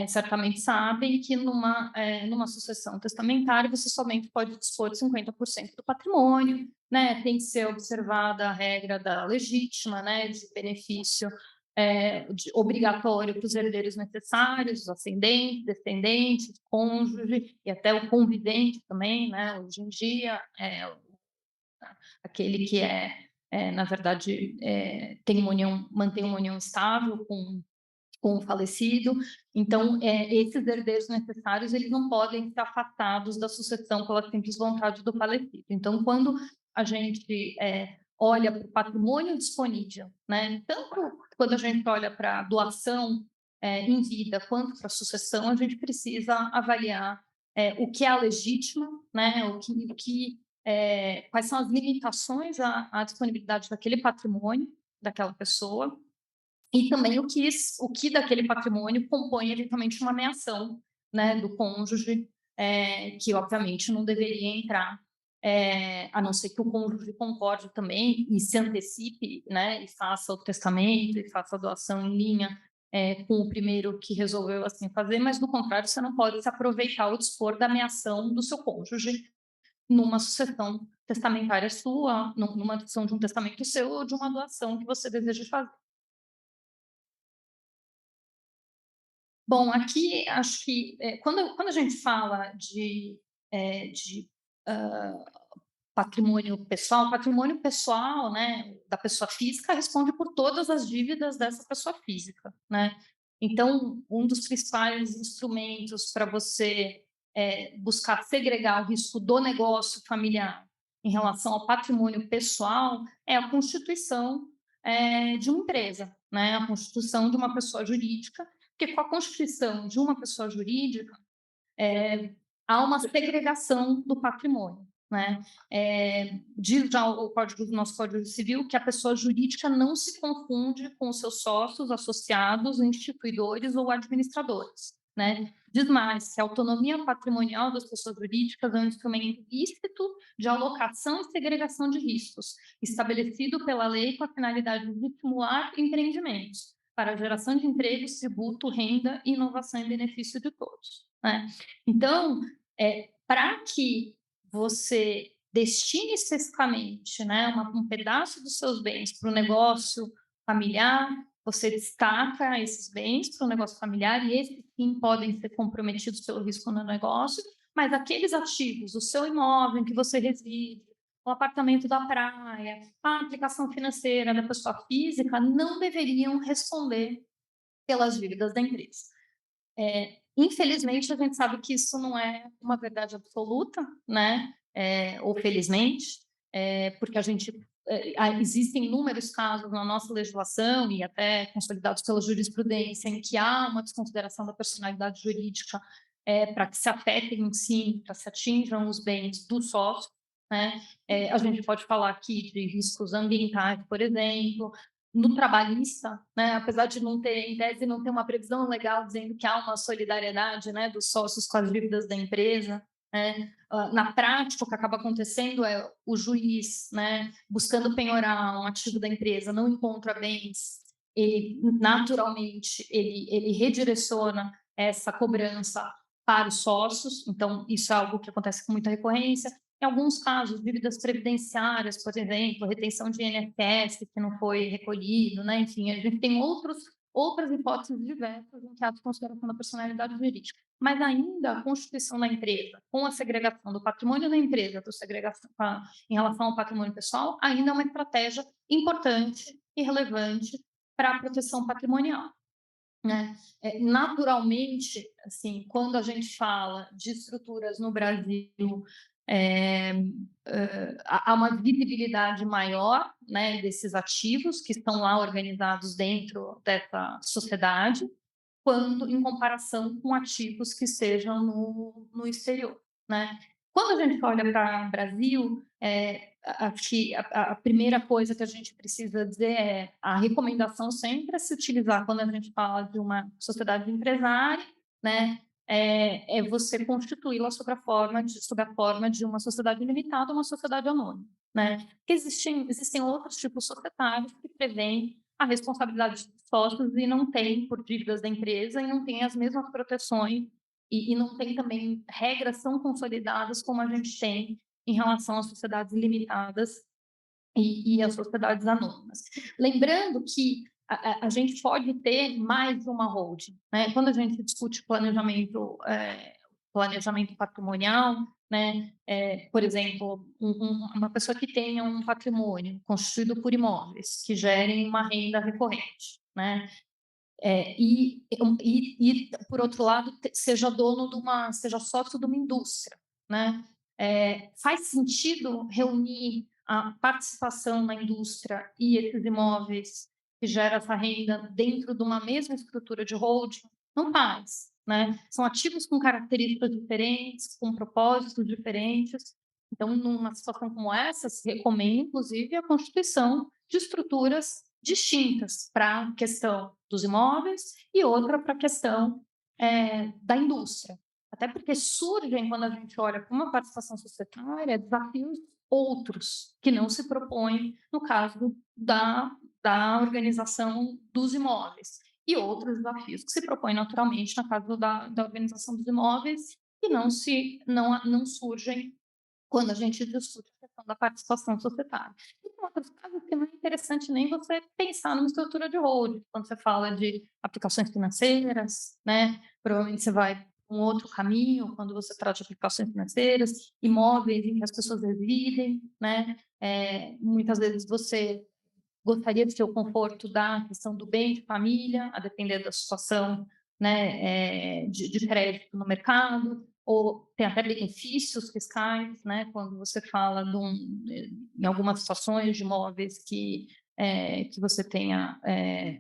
certamente sabem, que numa sucessão testamentária você somente pode dispor de 50% do patrimônio, né, tem que ser observada a regra da legítima, né, de benefício obrigatório para os herdeiros necessários, os ascendentes, descendentes, cônjuge e até o convivente também, né? Hoje em dia, aquele que na verdade, mantém uma união estável com o falecido. Então, esses herdeiros necessários, eles não podem ser afastados da sucessão pela simples vontade do falecido. Então, quando a gente olha para o patrimônio disponível, né, tanto quando a gente olha para a doação em vida, quanto para a sucessão, a gente precisa avaliar o que é a legítima, né, quais são as limitações à disponibilidade daquele patrimônio daquela pessoa, e também o que daquele patrimônio compõe eventualmente uma ameação, né, do cônjuge, que obviamente não deveria entrar, a não ser que o cônjuge concorde também e se antecipe, né, e faça o testamento e faça a doação em linha com o primeiro que resolveu assim fazer, mas do contrário você não pode se aproveitar ou dispor da ameação do seu cônjuge numa sucessão testamentária sua, numa sucessão de um testamento seu ou de uma doação que você deseja fazer. Bom, aqui acho que quando a gente fala de patrimônio pessoal, né, da pessoa física responde por todas as dívidas dessa pessoa física, né? Então, um dos principais instrumentos para você buscar segregar o risco do negócio familiar em relação ao patrimônio pessoal é a constituição de uma empresa, né? A constituição de uma pessoa jurídica, porque com a constituição de uma pessoa jurídica há uma segregação do patrimônio, né? Diz já o nosso Código Civil que a pessoa jurídica não se confunde com os seus sócios, associados, instituidores ou administradores, né? Diz mais que a autonomia patrimonial das pessoas jurídicas é um instrumento lícito de alocação e segregação de riscos, estabelecido pela lei com a finalidade de estimular empreendimentos para a geração de empregos, tributo, renda, inovação em benefício de todos, né? Então, para que você destine especificamente, né, um pedaço dos seus bens para o negócio familiar, você destaca esses bens para o negócio familiar e esses sim podem ser comprometidos pelo risco no negócio, mas aqueles ativos, o seu imóvel em que você reside, o apartamento da praia, a aplicação financeira da pessoa física não deveriam responder pelas dívidas da empresa. Infelizmente, a gente sabe que isso não é uma verdade absoluta, né? Ou felizmente, porque existem inúmeros casos na nossa legislação e até consolidados pela jurisprudência em que há uma desconsideração da personalidade jurídica para que se afetem, sim, para que se atinjam os bens do sócio, né? A gente pode falar aqui de riscos ambientais, por exemplo, no trabalhista, né, apesar de não ter, em tese, não ter uma previsão legal dizendo que há uma solidariedade, né, dos sócios com as dívidas da empresa, né, na prática, o que acaba acontecendo é o juiz, né, buscando penhorar um ativo da empresa, não encontra bens, ele, naturalmente, ele redireciona essa cobrança para os sócios, então isso é algo que acontece com muita recorrência. Em alguns casos, dívidas previdenciárias, por exemplo, retenção de INSS que não foi recolhido, né? Enfim, a gente tem outras hipóteses diversas em que há desconsideração da personalidade jurídica. Mas ainda a constituição da empresa, com a segregação do patrimônio da empresa em relação ao patrimônio pessoal, ainda é uma estratégia importante e relevante para a proteção patrimonial. Né? Naturalmente, assim, quando a gente fala de estruturas no Brasil, há uma visibilidade maior, né, desses ativos que estão lá organizados dentro dessa sociedade, quando em comparação com ativos que sejam no exterior, né? Quando a gente olha para o Brasil, acho que a primeira coisa que a gente precisa dizer é a recomendação sempre é se utilizar quando a gente fala de uma sociedade empresária, né? É você constituí-la sob a forma de uma sociedade limitada ou uma sociedade anônima, né? Porque existem outros tipos societários que prevêem a responsabilidade dos sócios e não tem por dívidas da empresa e não tem as mesmas proteções e não tem também regras tão consolidadas como a gente tem em relação às sociedades limitadas e às sociedades anônimas. Lembrando que a gente pode ter mais de uma holding, né? Quando a gente discute planejamento patrimonial, né? Por exemplo, uma pessoa que tenha um patrimônio constituído por imóveis que gerem uma renda recorrente, né? Por outro lado, seja seja sócio de uma indústria, né? Faz sentido reunir a participação na indústria e esses imóveis que geram essa renda dentro de uma mesma estrutura de holding? Não faz, né? São ativos com características diferentes, com propósitos diferentes. Então, numa situação como essa, se recomenda, inclusive, a constituição de estruturas distintas para a questão dos imóveis e outra para a questão da indústria. Até porque surgem, quando a gente olha para uma participação societária, desafios outros que não se propõem no caso da organização dos imóveis e outros desafios que se propõem naturalmente no caso da organização dos imóveis e não surgem quando a gente discute a questão da participação societária. E tem outros casos que não é interessante nem você pensar numa estrutura de holding, quando você fala de aplicações financeiras, né? Provavelmente você vai para um outro caminho, quando você trata de aplicações financeiras, imóveis em que as pessoas residem, né? Muitas vezes você gostaria de ter o conforto da questão do bem de família, a depender da situação, né, de crédito no mercado, ou tem até benefícios fiscais, né, quando você fala em algumas situações de imóveis que você tenha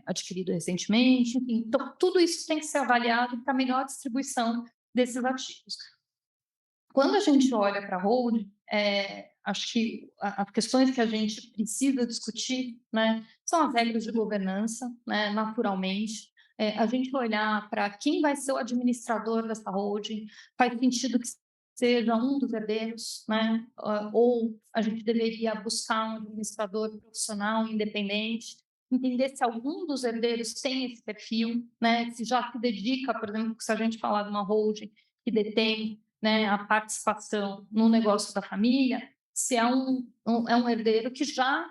adquirido recentemente. Enfim, então, tudo isso tem que ser avaliado para a melhor distribuição desses ativos. Quando a gente olha para a holding, acho que as questões que a gente precisa discutir, né, são as regras de governança, né, naturalmente. A gente olhar para quem vai ser o administrador dessa holding, faz sentido que seja um dos herdeiros, né, ou a gente deveria buscar um administrador profissional independente, entender se algum dos herdeiros tem esse perfil, né, se já se dedica, por exemplo, se a gente falar de uma holding que detém, né, a participação no negócio da família, se é um herdeiro que já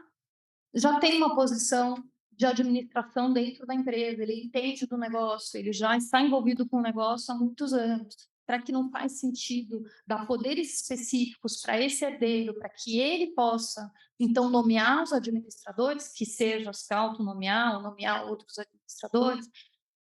tem uma posição de administração dentro da empresa, ele entende do negócio, ele já está envolvido com o negócio há muitos anos. Será que não faz sentido dar poderes específicos para esse herdeiro, para que ele possa, então, nomear os administradores, que seja se autonomear ou nomear outros administradores?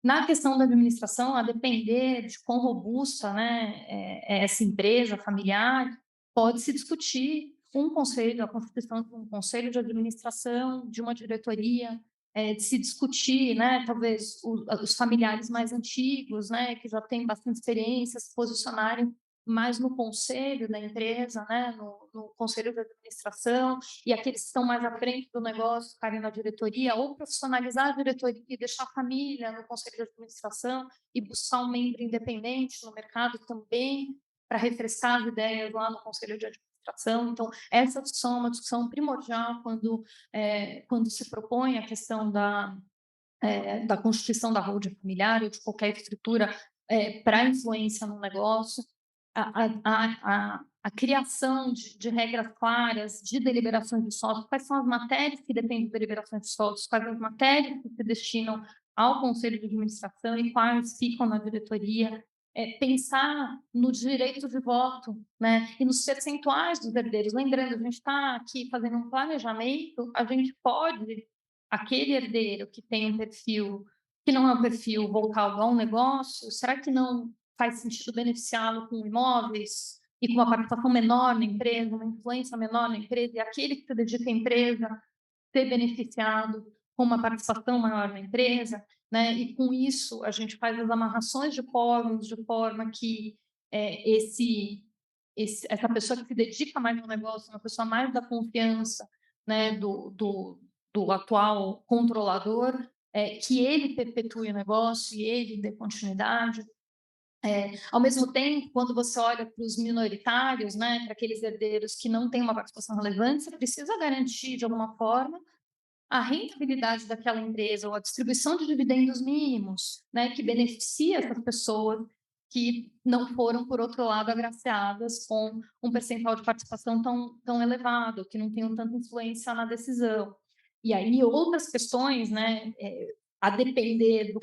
Na questão da administração, a depender de quão robusta, né, é essa empresa familiar, pode-se discutir um conselho, a constituição de um conselho de administração, de uma diretoria, de se discutir, né, talvez os familiares mais antigos, né, que já têm bastante experiência, se posicionarem mais no conselho da empresa, né, no conselho de administração, e aqueles que estão mais à frente do negócio ficarem na diretoria, ou profissionalizar a diretoria e deixar a família no conselho de administração e buscar um membro independente no mercado também, para refrescar as ideias lá no conselho de administração. Então, essa discussão é uma discussão primordial quando se propõe a questão da constituição da holding familiar ou de qualquer estrutura para influência no negócio. A criação de regras claras de deliberações de sócios, quais são as matérias que dependem de deliberações de sócios, quais as matérias que se destinam ao conselho de administração e quais ficam na diretoria, pensar no direito de voto, né, e nos percentuais dos herdeiros. Lembrando, a gente está aqui fazendo um planejamento, a gente pode, aquele herdeiro que tem um perfil que não é um perfil voltado a um negócio, será que não faz sentido beneficiá-lo com imóveis e com uma participação menor na empresa, uma influência menor na empresa, e aquele que se dedica à empresa ser beneficiado com uma participação maior na empresa, né? E com isso a gente faz as amarrações de quórums de forma que essa pessoa que se dedica mais ao negócio, uma pessoa mais da confiança, né, do atual controlador, que ele perpetue o negócio e ele dê continuidade. Ao mesmo tempo, quando você olha para os minoritários, né, para aqueles herdeiros que não têm uma participação relevante, você precisa garantir, de alguma forma, a rentabilidade daquela empresa ou a distribuição de dividendos mínimos, né, que beneficia essas pessoas que não foram, por outro lado, agraciadas com um percentual de participação tão elevado, que não tenham tanta influência na decisão. E aí outras questões, né, a depender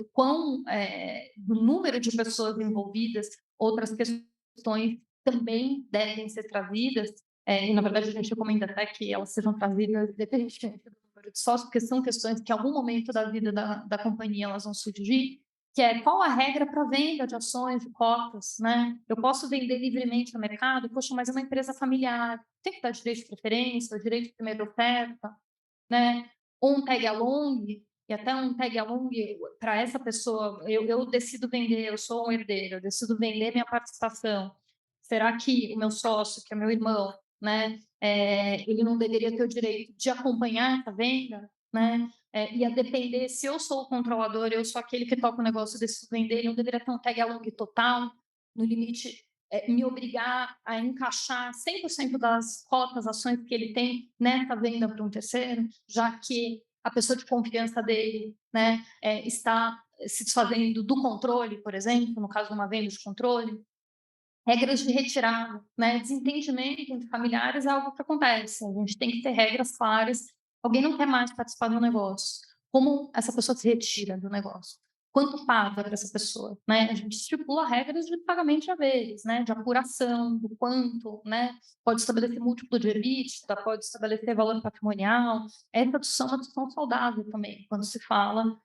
do número de pessoas envolvidas, outras questões também devem ser trazidas, e na verdade a gente recomenda até que elas sejam trazidas independentemente do número de sócios, porque são questões que em algum momento da vida da companhia elas vão surgir, que é qual a regra para venda de ações, de cotas, né? Eu posso vender livremente no mercado, poxa, mas é uma empresa familiar, tem que dar direito de preferência, direito de primeira oferta, né? Ou um tag along, e até um tag along para essa pessoa, eu decido vender, eu sou um herdeiro, eu decido vender minha participação. Será que o meu sócio, que é meu irmão, né, ele não deveria ter o direito de acompanhar essa venda, né? E a depender, se eu sou o controlador, eu sou aquele que toca o negócio, decido vender, ele não deveria ter um tag along total, no limite, me obrigar a encaixar 100% das cotas, ações que ele tem nessa venda para um terceiro, já que a pessoa de confiança dele, né, está se desfazendo do controle, por exemplo, no caso de uma venda de controle. Regras de retirada, né? Desentendimento entre familiares é algo que acontece. A gente tem que ter regras claras. Alguém não quer mais participar do negócio. Como essa pessoa se retira do negócio? Quanto paga para essa pessoa? Né? A gente estipula regras de pagamento de haveres, né? De apuração, do quanto, né? Pode estabelecer múltiplo de EBITDA, pode estabelecer valor patrimonial. Essa discussão é uma discussão saudável também, quando se fala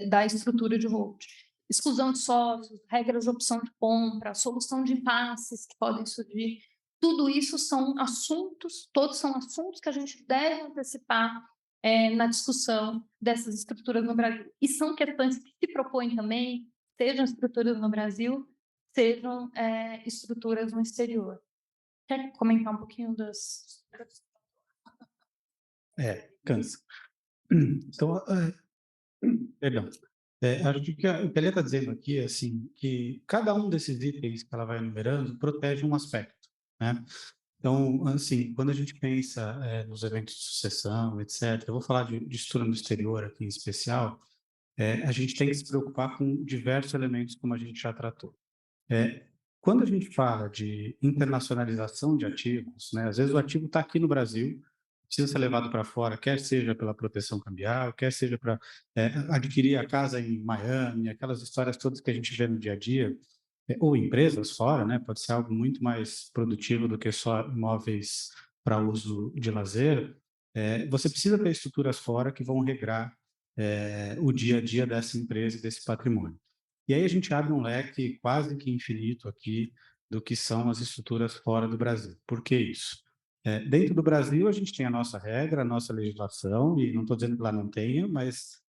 da estrutura de holding. Exclusão de sócios, regras de opção de compra, solução de impasses que podem surgir. Tudo isso são assuntos, todos são assuntos que a gente deve antecipar na discussão dessas estruturas no Brasil. E são questões que se propõem também, sejam estruturas no Brasil, sejam estruturas no exterior. Quer comentar um pouquinho das... Cansa. Então, perdão. Acho que o que a Pelé está dizendo aqui é assim, que cada um desses itens que ela vai enumerando protege um aspecto, né? Então, assim, quando a gente pensa nos eventos de sucessão, etc., eu vou falar de estrutura no exterior aqui em especial, a gente tem que se preocupar com diversos elementos, como a gente já tratou. Quando a gente fala de internacionalização de ativos, né, às vezes o ativo está aqui no Brasil, precisa ser levado para fora, quer seja pela proteção cambial, quer seja para adquirir a casa em Miami, aquelas histórias todas que a gente vê no dia a dia, ou empresas fora, né? Pode ser algo muito mais produtivo do que só imóveis para uso de lazer. Você precisa ter estruturas fora que vão regrar o dia a dia dessa empresa e desse patrimônio. E aí a gente abre um leque quase que infinito aqui do que são as estruturas fora do Brasil. Por que isso? Dentro do Brasil, a gente tem a nossa regra, a nossa legislação, e não estou dizendo que lá não tenha, mas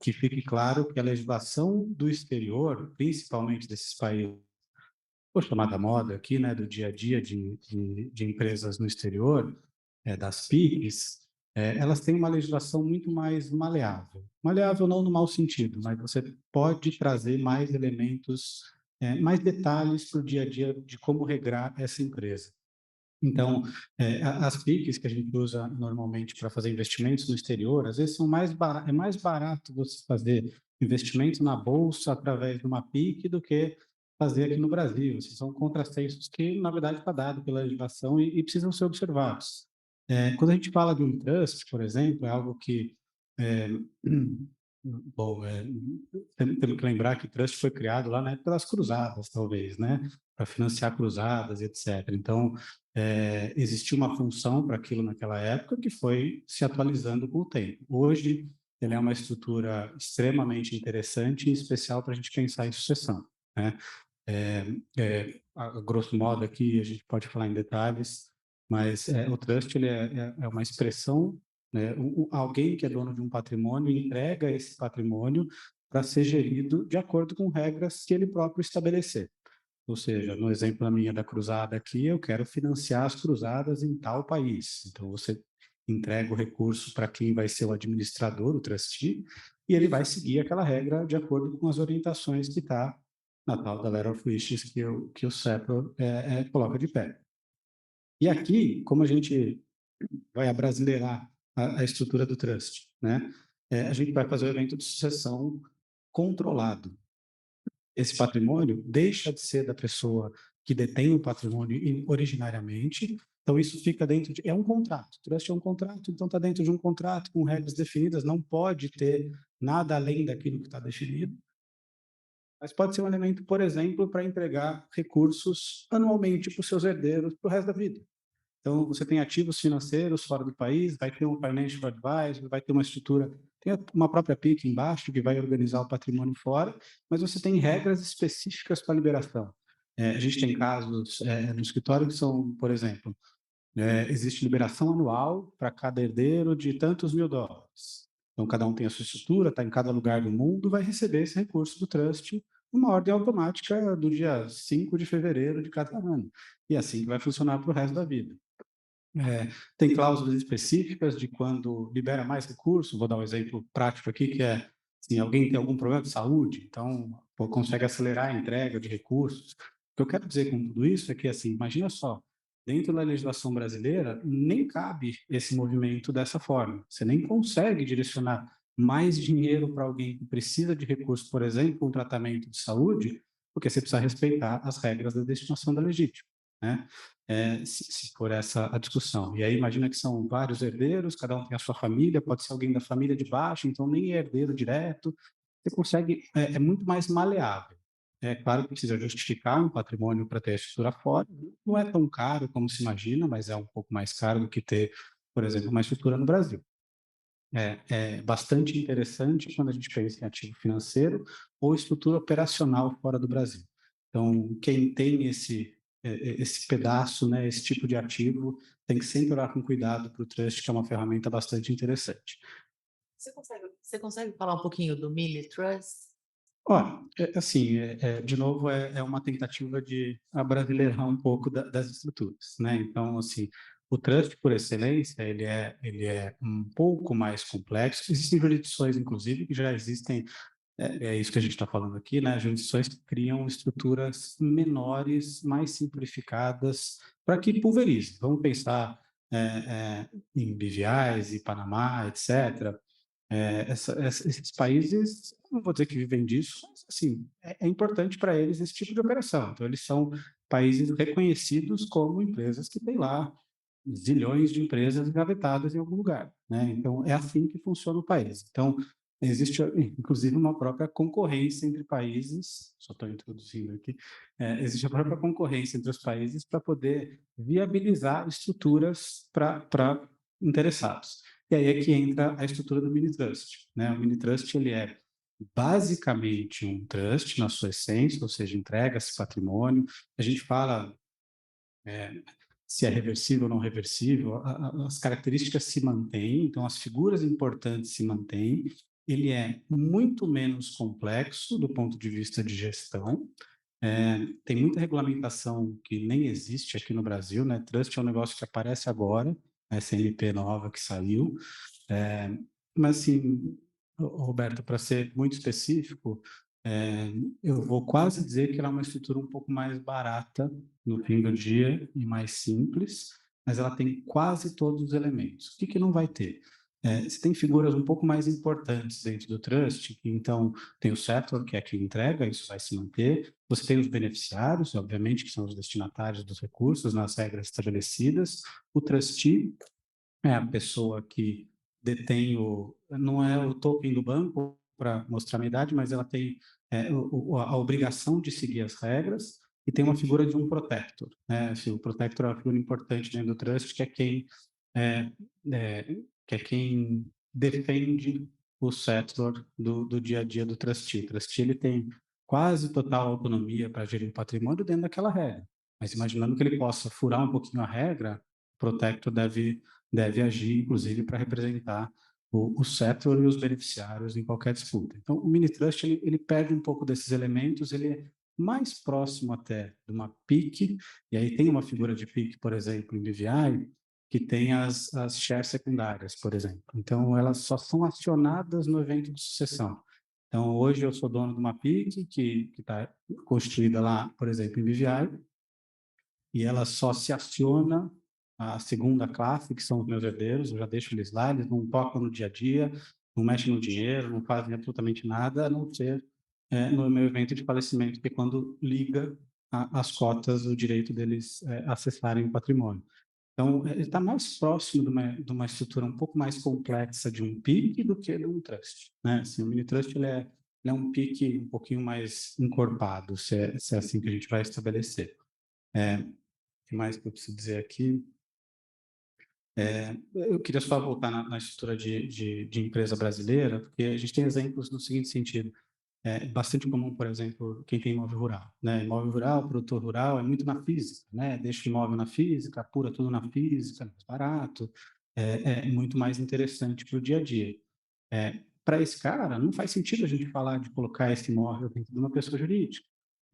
que fique claro que a legislação do exterior, principalmente desses países, vou chamar da moda aqui, né, do dia a dia de empresas no exterior, das PICs, elas têm uma legislação muito mais maleável. Maleável não no mau sentido, mas você pode trazer mais elementos, mais detalhes para o dia a dia de como regrar essa empresa. Então, as PICs que a gente usa normalmente para fazer investimentos no exterior, às vezes é mais barato você fazer investimento na bolsa através de uma PIC do que fazer aqui no Brasil. Esses são contrassensos que, na verdade, está dado pela legislação e precisam ser observados. Quando a gente fala de um trust, por exemplo, é algo que é, bom, temos que lembrar que o trust foi criado lá na época das cruzadas, talvez, né? Para financiar cruzadas, etc. Então, existia uma função para aquilo naquela época que foi se atualizando com o tempo. Hoje, ele é uma estrutura extremamente interessante e especial para a gente pensar em sucessão, né? A grosso modo aqui, a gente pode falar em detalhes, mas o trust ele é uma expressão, né? Alguém que é dono de um patrimônio entrega esse patrimônio para ser gerido de acordo com regras que ele próprio estabelecer. Ou seja, no exemplo da minha da cruzada aqui, eu quero financiar as cruzadas em tal país. Então, você entrega o recurso para quem vai ser o administrador, o trustee, e ele vai seguir aquela regra de acordo com as orientações que está na tal da Letter of Wishes que o CEPRO coloca de pé. E aqui, como a gente vai abrasileirar a estrutura do trust, né? A gente vai fazer o evento de sucessão controlado. Esse patrimônio deixa de ser da pessoa que detém o patrimônio originariamente, então isso fica dentro de... É um contrato, trust é um contrato, então está dentro de um contrato com regras definidas, não pode ter nada além daquilo que está definido, mas pode ser um elemento, por exemplo, para entregar recursos anualmente para os seus herdeiros para o resto da vida. Então, você tem ativos financeiros fora do país, vai ter um financial advisor, vai ter uma estrutura, tem uma própria PIC embaixo que vai organizar o patrimônio fora, mas você tem regras específicas para liberação. A gente tem casos no escritório que são, por exemplo, existe liberação anual para cada herdeiro de tantos mil dólares. Então, cada um tem a sua estrutura, está em cada lugar do mundo, vai receber esse recurso do trust numa ordem automática do dia 5 de fevereiro de cada ano. E assim que vai funcionar para o resto da vida. Tem cláusulas específicas de quando libera mais recurso, vou dar um exemplo prático aqui, que é, assim, alguém tem algum problema de saúde, então consegue acelerar a entrega de recursos. O que eu quero dizer com tudo isso é que, assim, imagina só, dentro da legislação brasileira, nem cabe esse movimento dessa forma. Você nem consegue direcionar mais dinheiro para alguém que precisa de recurso, por exemplo, um tratamento de saúde, porque você precisa respeitar as regras da destinação da legítima, né? Se for essa a discussão. E aí imagina que são vários herdeiros, cada um tem a sua família, pode ser alguém da família de baixo, então nem é herdeiro direto. Você consegue, é muito mais maleável. É claro que precisa justificar um patrimônio para ter a estrutura fora. Não é tão caro como se imagina, mas é um pouco mais caro do que ter, por exemplo, uma estrutura no Brasil. É bastante interessante quando a gente pensa em ativo financeiro ou estrutura operacional fora do Brasil. Então, quem tem esse pedaço, né, esse tipo de ativo, tem que sempre olhar com cuidado para o trust, que é uma ferramenta bastante interessante. Você consegue falar um pouquinho do Mili Trust? Olha, assim, de novo, é uma tentativa de abrasileirar um pouco das estruturas, né? Então, assim, o trust, por excelência, ele é um pouco mais complexo. Existem jurisdições, inclusive, que já existem, é isso que a gente está falando aqui, né? Jurisdições que criam estruturas menores, mais simplificadas, para que pulverize. Vamos pensar em BVIs e Panamá, etc. Esses países, não vou dizer que vivem disso, mas assim, é importante para eles esse tipo de operação. Então, eles são países reconhecidos como empresas que têm lá zilhões de empresas engavetadas em algum lugar, né? Então, é assim que funciona o país. Então, existe, inclusive, uma própria concorrência entre países, só estou introduzindo aqui, existe a própria concorrência entre os países para poder viabilizar estruturas para interessados. E aí é que entra a estrutura do mini trust, né? O mini trust, ele é basicamente um trust na sua essência, ou seja, entrega-se patrimônio. A gente fala se é reversível ou não reversível, as características se mantêm, então as figuras importantes se mantêm. Ele é muito menos complexo do ponto de vista de gestão. Tem muita regulamentação que nem existe aqui no Brasil, né? Trust é um negócio que aparece agora, a SNP nova que saiu. Mas, assim, Roberto, para ser muito específico, eu vou quase dizer que ela é uma estrutura um pouco mais barata no fim do dia e mais simples, mas ela tem quase todos os elementos. O que que não vai ter? Você tem figuras um pouco mais importantes dentro do trust, que, então tem o settlor, que é quem entrega, isso vai se manter. Você tem os beneficiários, obviamente, que são os destinatários dos recursos nas regras estabelecidas. O trustee é a pessoa que detém não é o token do banco para mostrar a minha idade, mas ela tem a obrigação de seguir as regras e tem uma figura de um protector, né? Assim, o protector é uma figura importante dentro do trust, é, que é quem defende o settlor do dia a dia do trustee. O trustee, ele tem quase total autonomia para gerir o patrimônio dentro daquela regra, mas imaginando que ele possa furar um pouquinho a regra, o protector deve agir, inclusive, para representar o settlor e os beneficiários em qualquer disputa. Então, o mini trust, ele perde um pouco desses elementos, ele é mais próximo até de uma PIC, e aí tem uma figura de PIC, por exemplo, em BVI, que tem as shares secundárias, por exemplo. Então, elas só são acionadas no evento de sucessão. Então, hoje eu sou dono de uma PIC que está constituída lá, por exemplo, em BVI, e ela só se aciona a segunda classe, que são os meus herdeiros, eu já deixo eles lá, eles não tocam no dia a dia, não mexem no dinheiro, não fazem absolutamente nada, a não ser no meu evento de falecimento, que é quando liga as cotas, o direito deles acessarem o patrimônio. Então, ele está mais próximo de uma estrutura um pouco mais complexa de um PIC do que de um trust, né? Assim, o mini trust ele é um PIC um pouquinho mais encorpado, se é assim que a gente vai estabelecer. O que mais que eu preciso dizer aqui? Eu queria só voltar na estrutura de empresa brasileira, porque a gente tem exemplos no seguinte sentido. É bastante comum, por exemplo, quem tem imóvel rural, né? Imóvel rural, produtor rural, é muito na física, né? Deixa o imóvel na física, apura tudo na física, é mais barato, é muito mais interessante para o dia a dia. Para esse cara, não faz sentido a gente falar de colocar esse imóvel dentro de uma pessoa jurídica.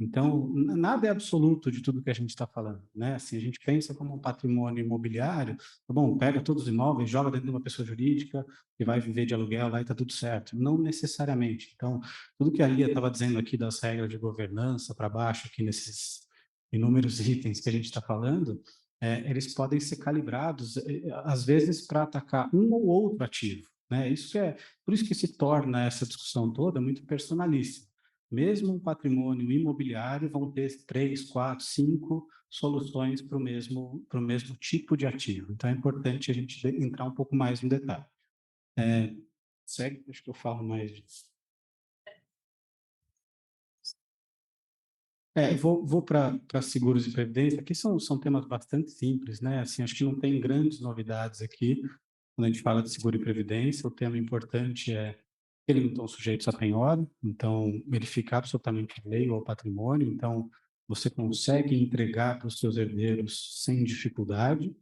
Então, nada é absoluto de tudo que a gente está falando, né? Assim, a gente pensa como um patrimônio imobiliário, tá bom, pega todos os imóveis, joga dentro de uma pessoa jurídica e vai viver de aluguel lá e está tudo certo. Não necessariamente. Então, tudo que a Lia estava dizendo aqui das regras de governança para baixo, aqui nesses inúmeros itens que a gente está falando, eles podem ser calibrados, às vezes, para atacar um ou outro ativo, né? Por isso que se torna essa discussão toda muito personalíssima. Mesmo um patrimônio imobiliário vão ter 3, 4, 5 soluções para o mesmo tipo de ativo. Então, é importante a gente entrar um pouco mais no detalhe. Segue, acho que eu falo mais disso. Vou para seguros e previdência. Aqui são temas bastante simples, né? Assim, acho que não tem grandes novidades aqui. Quando a gente fala de seguro e previdência, o tema importante é que eles não estão sujeitos a penhora, então ele fica absolutamente alheio ao patrimônio, então você consegue entregar para os seus herdeiros sem dificuldade,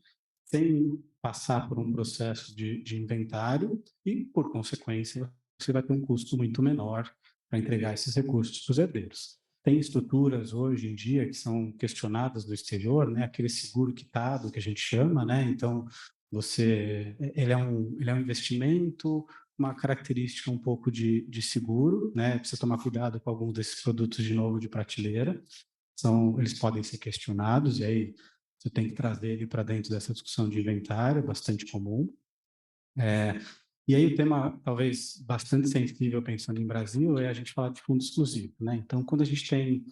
sem passar por um processo de inventário e, por consequência, você vai ter um custo muito menor para entregar esses recursos para os herdeiros. Tem estruturas hoje em dia que são questionadas no exterior, né? Aquele seguro quitado que a gente chama, né? Então, ele é um investimento, uma característica um pouco de seguro, né? Precisa tomar cuidado com alguns desses produtos de novo de prateleira. Eles podem ser questionados e aí você tem que trazer ele para dentro dessa discussão de inventário, bastante comum. E aí o tema talvez bastante sensível pensando em Brasil é a gente falar de fundo exclusivo, né? Então, quando a gente tem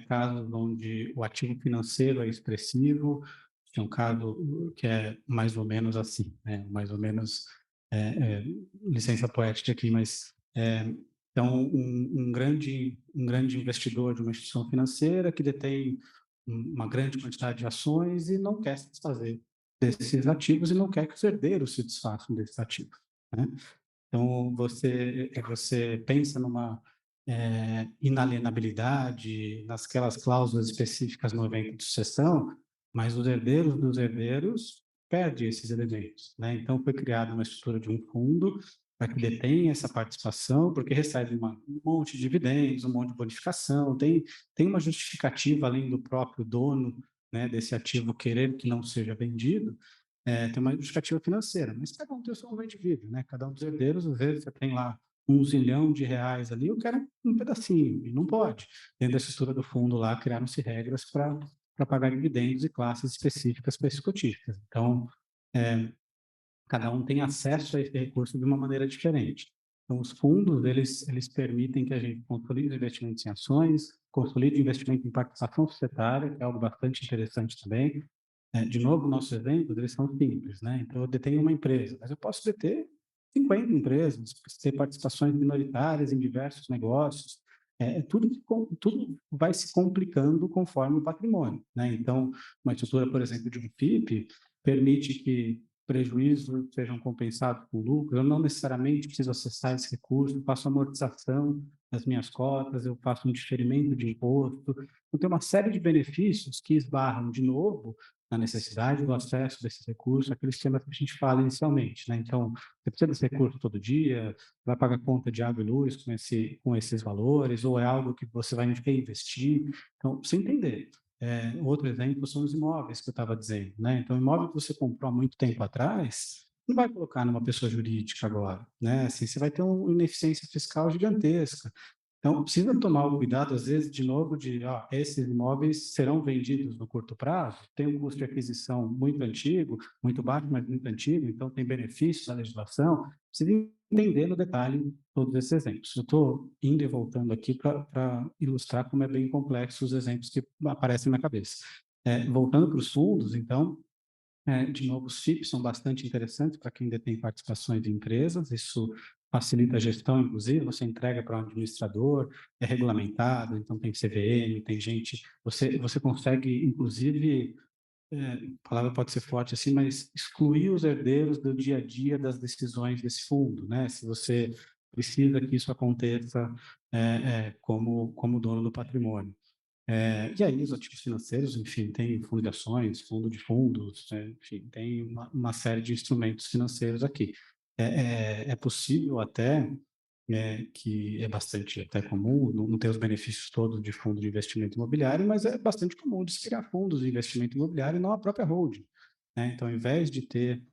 casos onde o ativo financeiro é expressivo, tem um caso que é mais ou menos assim, né? Mais ou menos, licença poética aqui, mas então um grande investidor de uma instituição financeira que detém uma grande quantidade de ações e não quer se desfazer desses ativos e não quer que os herdeiros se desfaçam desses ativos, né? Então, você pensa numa inalienabilidade, nasquelas cláusulas específicas no evento de sucessão, mas os herdeiros dos herdeiros perdem esses elementos, né? Então, foi criada uma estrutura de um fundo para que detenha essa participação, porque recebe um monte de dividendos, um monte de bonificação, tem uma justificativa além do próprio dono, né, desse ativo querer que não seja vendido, tem uma justificativa financeira, mas cada um tem o seu momento de vida, né? Cada um dos herdeiros, às vezes, você tem lá R$ 1 zilhão ali, eu quero um pedacinho, e não pode. Dentro da estrutura do fundo lá, criaram-se regras para pagar dividendos e classes específicas para esses cotistas. Então, cada um tem acesso a esse recurso de uma maneira diferente. Então, os fundos, eles permitem que a gente consolide investimentos em ações, consolide investimento em participação societária, que é algo bastante interessante também. De novo, nossos exemplos, eles são simples, né? Então, eu detenho uma empresa, mas eu posso deter 50 empresas, ter participações minoritárias em diversos negócios. Tudo vai se complicando conforme o patrimônio, né? Então, uma estrutura, por exemplo, de um FIP, permite que prejuízos sejam compensados com lucro. Eu não necessariamente preciso acessar esse recurso, eu faço amortização das minhas cotas, eu faço um diferimento de imposto. Então, tem uma série de benefícios que esbarram, de novo, na necessidade do acesso desses recursos, aqueles temas que a gente fala inicialmente, né? Então, você precisa desse recurso todo dia, vai pagar conta de água e luz com esses valores, ou é algo que você vai reinvestir. Então, você entender. Outro exemplo são os imóveis que eu estava dizendo, né? Então, imóvel que você comprou há muito tempo atrás, não vai colocar numa pessoa jurídica agora, né? Assim, você vai ter uma ineficiência fiscal gigantesca. Então, precisa tomar o cuidado, às vezes, de novo, esses imóveis serão vendidos no curto prazo, tem um custo de aquisição muito antigo, muito baixo, mas muito antigo, então tem benefícios da legislação. Precisa entender no detalhe todos esses exemplos. Eu estou indo e voltando aqui para ilustrar como é bem complexo os exemplos que aparecem na cabeça. Voltando para os fundos, então, de novo, os FIPs são bastante interessantes para quem detém participações em empresas, isso facilita a gestão, inclusive, você entrega para um administrador, é regulamentado, então tem CVM, tem gente, você consegue, inclusive, a palavra pode ser forte assim, mas excluir os herdeiros do dia a dia das decisões desse fundo, né? Se você precisa que isso aconteça como dono do patrimônio. E aí, os ativos financeiros, enfim, tem fundo de ações, fundo de fundos, enfim, tem uma série de instrumentos financeiros aqui. É possível até, que é bastante até comum, não ter os benefícios todos de fundo de investimento imobiliário, mas é bastante comum de se criar fundos de investimento imobiliário e não a própria holding, né? Então, ao invés de ter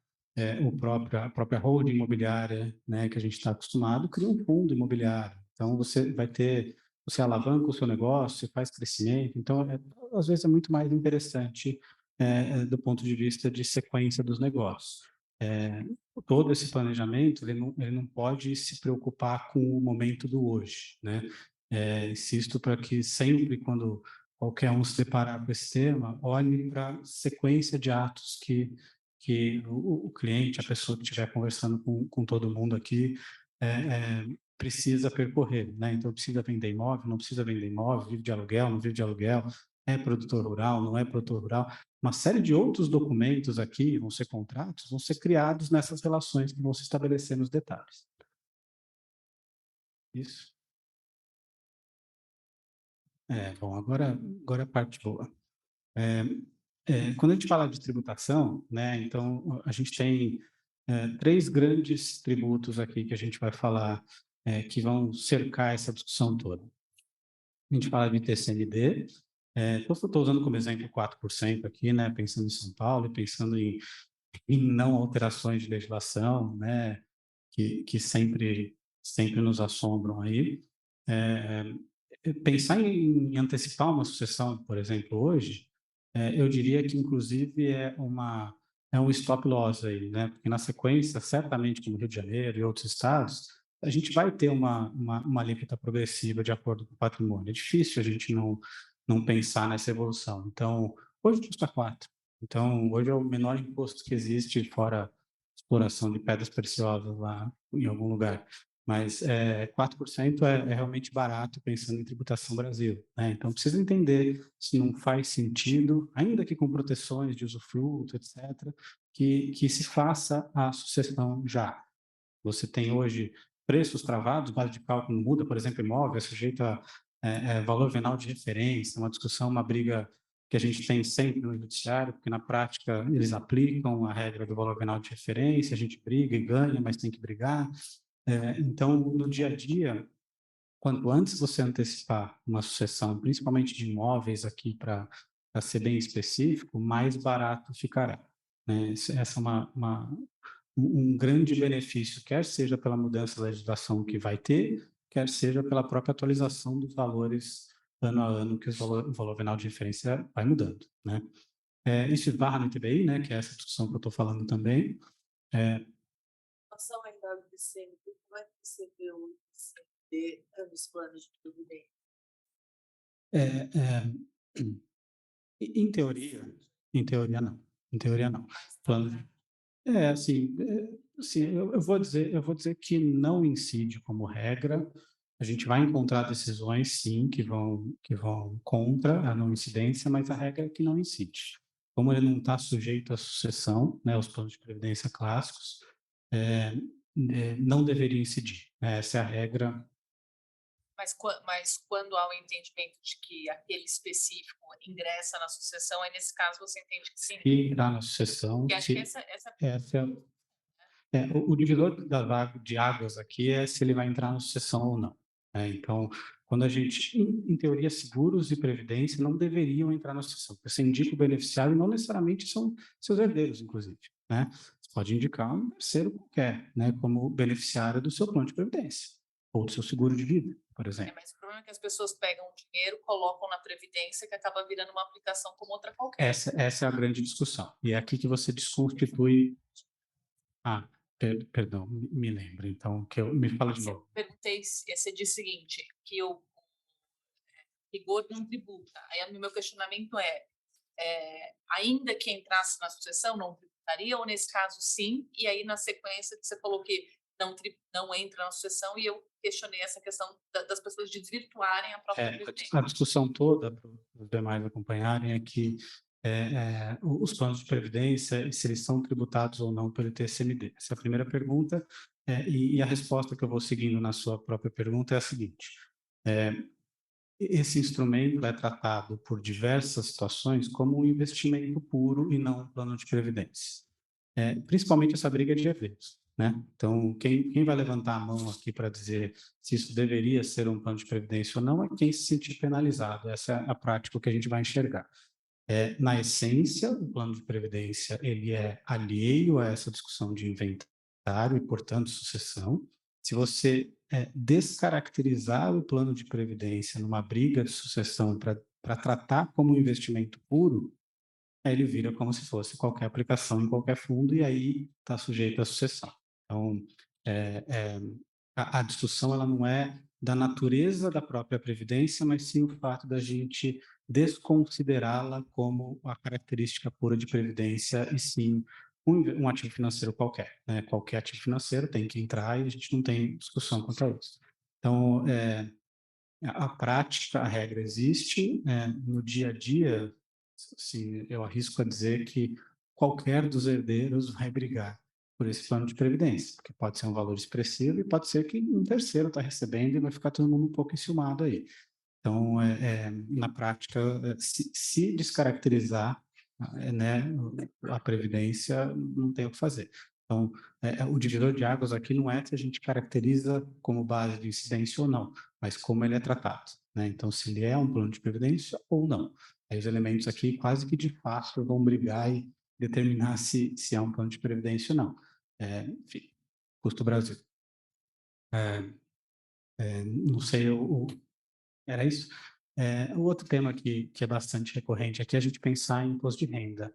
a própria holding imobiliária, né, que a gente está acostumado, cria um fundo imobiliário. Então, você alavanca o seu negócio, você faz crescimento, então, às vezes é muito mais interessante do ponto de vista de sequência dos negócios. Todo esse planejamento, ele não pode se preocupar com o momento do hoje, né? Insisto para que sempre, quando qualquer um se deparar com esse tema, olhe para a sequência de atos que o cliente, a pessoa que estiver conversando com todo mundo aqui, precisa percorrer, né? Então, precisa vender imóvel, não precisa vender imóvel, vive de aluguel, não vive de aluguel, é produtor rural, não é produtor rural. Uma série de outros documentos aqui, vão ser contratos, vão ser criados nessas relações que vão se estabelecer nos detalhes. Isso. Bom, agora a parte boa. Quando a gente fala de tributação, né, então a gente tem três grandes tributos aqui que a gente vai falar, que vão cercar essa discussão toda. A gente fala de TCMD, estou usando como exemplo 4% aqui, né, pensando em São Paulo e pensando em não alterações de legislação, né, que sempre nos assombram aí. Pensar em antecipar uma sucessão, por exemplo, hoje, eu diria que, inclusive, é um stop loss aí, né? Porque, na sequência, certamente, como Rio de Janeiro e outros estados, a gente vai ter uma alíquota progressiva de acordo com o patrimônio. É difícil a gente não pensar nessa evolução. Então, hoje custa 4, Então, hoje é o menor imposto que existe, fora exploração de pedras preciosas lá em algum lugar. Mas 4% é realmente barato pensando em tributação Brasil, né? Então, precisa entender se não faz sentido, ainda que com proteções de usufruto, etc., que se faça a sucessão já. Você tem hoje preços travados, base de cálculo muda, por exemplo, imóvel é sujeito a valor venal de referência, uma discussão, uma briga que a gente tem sempre no judiciário, porque na prática eles aplicam a regra do valor venal de referência, a gente briga e ganha, mas tem que brigar. Então, no dia a dia, quanto antes você antecipar uma sucessão, principalmente de imóveis aqui para ser bem específico, mais barato ficará, né? Essa é um grande benefício, quer seja pela mudança da legislação que vai ter, quer seja pela própria atualização dos valores ano a ano, que o valor venal de referência vai mudando, né? Isso esbarra no ITBI, né, que é essa discussão que eu estou falando também. Relação ainda do ICMD, como é que você vê o ICMD nos planos de previdência? Em teoria não. Em teoria não. Plano, assim, eu vou dizer que não incide como regra. A gente vai encontrar decisões, sim, que vão contra a não incidência, mas a regra é que não incide. Como ele não está sujeito à sucessão, né, os planos de previdência clássicos, não deveria incidir, né? Essa é a regra. Mas quando há o entendimento de que aquele específico ingressa na sucessão, aí nesse caso você entende que sim. Se entrar na sucessão, E acho que essa o divisor de águas aqui é se ele vai entrar na sucessão ou não, né? Então, quando a gente, em teoria, seguros e previdência não deveriam entrar na sucessão. Você indica o beneficiário, não necessariamente são seus herdeiros, inclusive, né? Você pode indicar um terceiro qualquer, né, como beneficiário do seu plano de previdência ou do seu seguro de vida, por exemplo. mas o problema é que as pessoas pegam o dinheiro, colocam na previdência, que acaba virando uma aplicação como outra qualquer. Essa é a grande discussão. E é aqui que você desconstitui. Perdão, me lembra, então, me fala de novo. Perguntei, você disse o seguinte, que o rigor não tributa. Aí o meu questionamento ainda que entrasse na sucessão, não tributaria, ou nesse caso sim, e aí na sequência você falou que não entra na sucessão, e eu questionei essa questão das pessoas desvirtuarem a própria previdência. A discussão toda, para os demais acompanharem, é que os planos de previdência, se eles são tributados ou não pelo TCMD. Essa é a primeira pergunta, e a resposta que eu vou seguindo na sua própria pergunta é a seguinte: esse instrumento é tratado por diversas situações como um investimento puro e não um plano de previdência. Principalmente essa briga de herdeiros, né? Então, quem vai levantar a mão aqui para dizer se isso deveria ser um plano de previdência ou não é quem se sentir penalizado. Essa é a prática que a gente vai enxergar. Na essência, o plano de previdência ele é alheio a essa discussão de inventário e, portanto, sucessão. Se você descaracterizar o plano de previdência numa briga de sucessão para tratar como um investimento puro, aí ele vira como se fosse qualquer aplicação em qualquer fundo e aí está sujeito à sucessão. Então, a discussão ela não é da natureza da própria previdência, mas sim o fato da gente desconsiderá-la como a característica pura de previdência e sim um ativo financeiro qualquer, né? Qualquer ativo financeiro tem que entrar e a gente não tem discussão quanto a isso. Então, a prática, a regra existe, no dia a dia, assim, eu arrisco a dizer que qualquer dos herdeiros vai brigar por esse plano de previdência, porque pode ser um valor expressivo e pode ser que um terceiro está recebendo e vai ficar todo mundo um pouco enciumado aí. Então, na prática, se descaracterizar né, a previdência, não tem o que fazer. Então, o divisor de águas aqui não é se a gente caracteriza como base de incidência ou não, mas como ele é tratado, né? Então, se ele é um plano de previdência ou não. Aí os elementos aqui quase que de fato vão brigar e determinar se é um plano de previdência ou não. Enfim, custo Brasil. Não sei, era isso? O outro tema que é bastante recorrente aqui é a gente pensar em imposto de renda.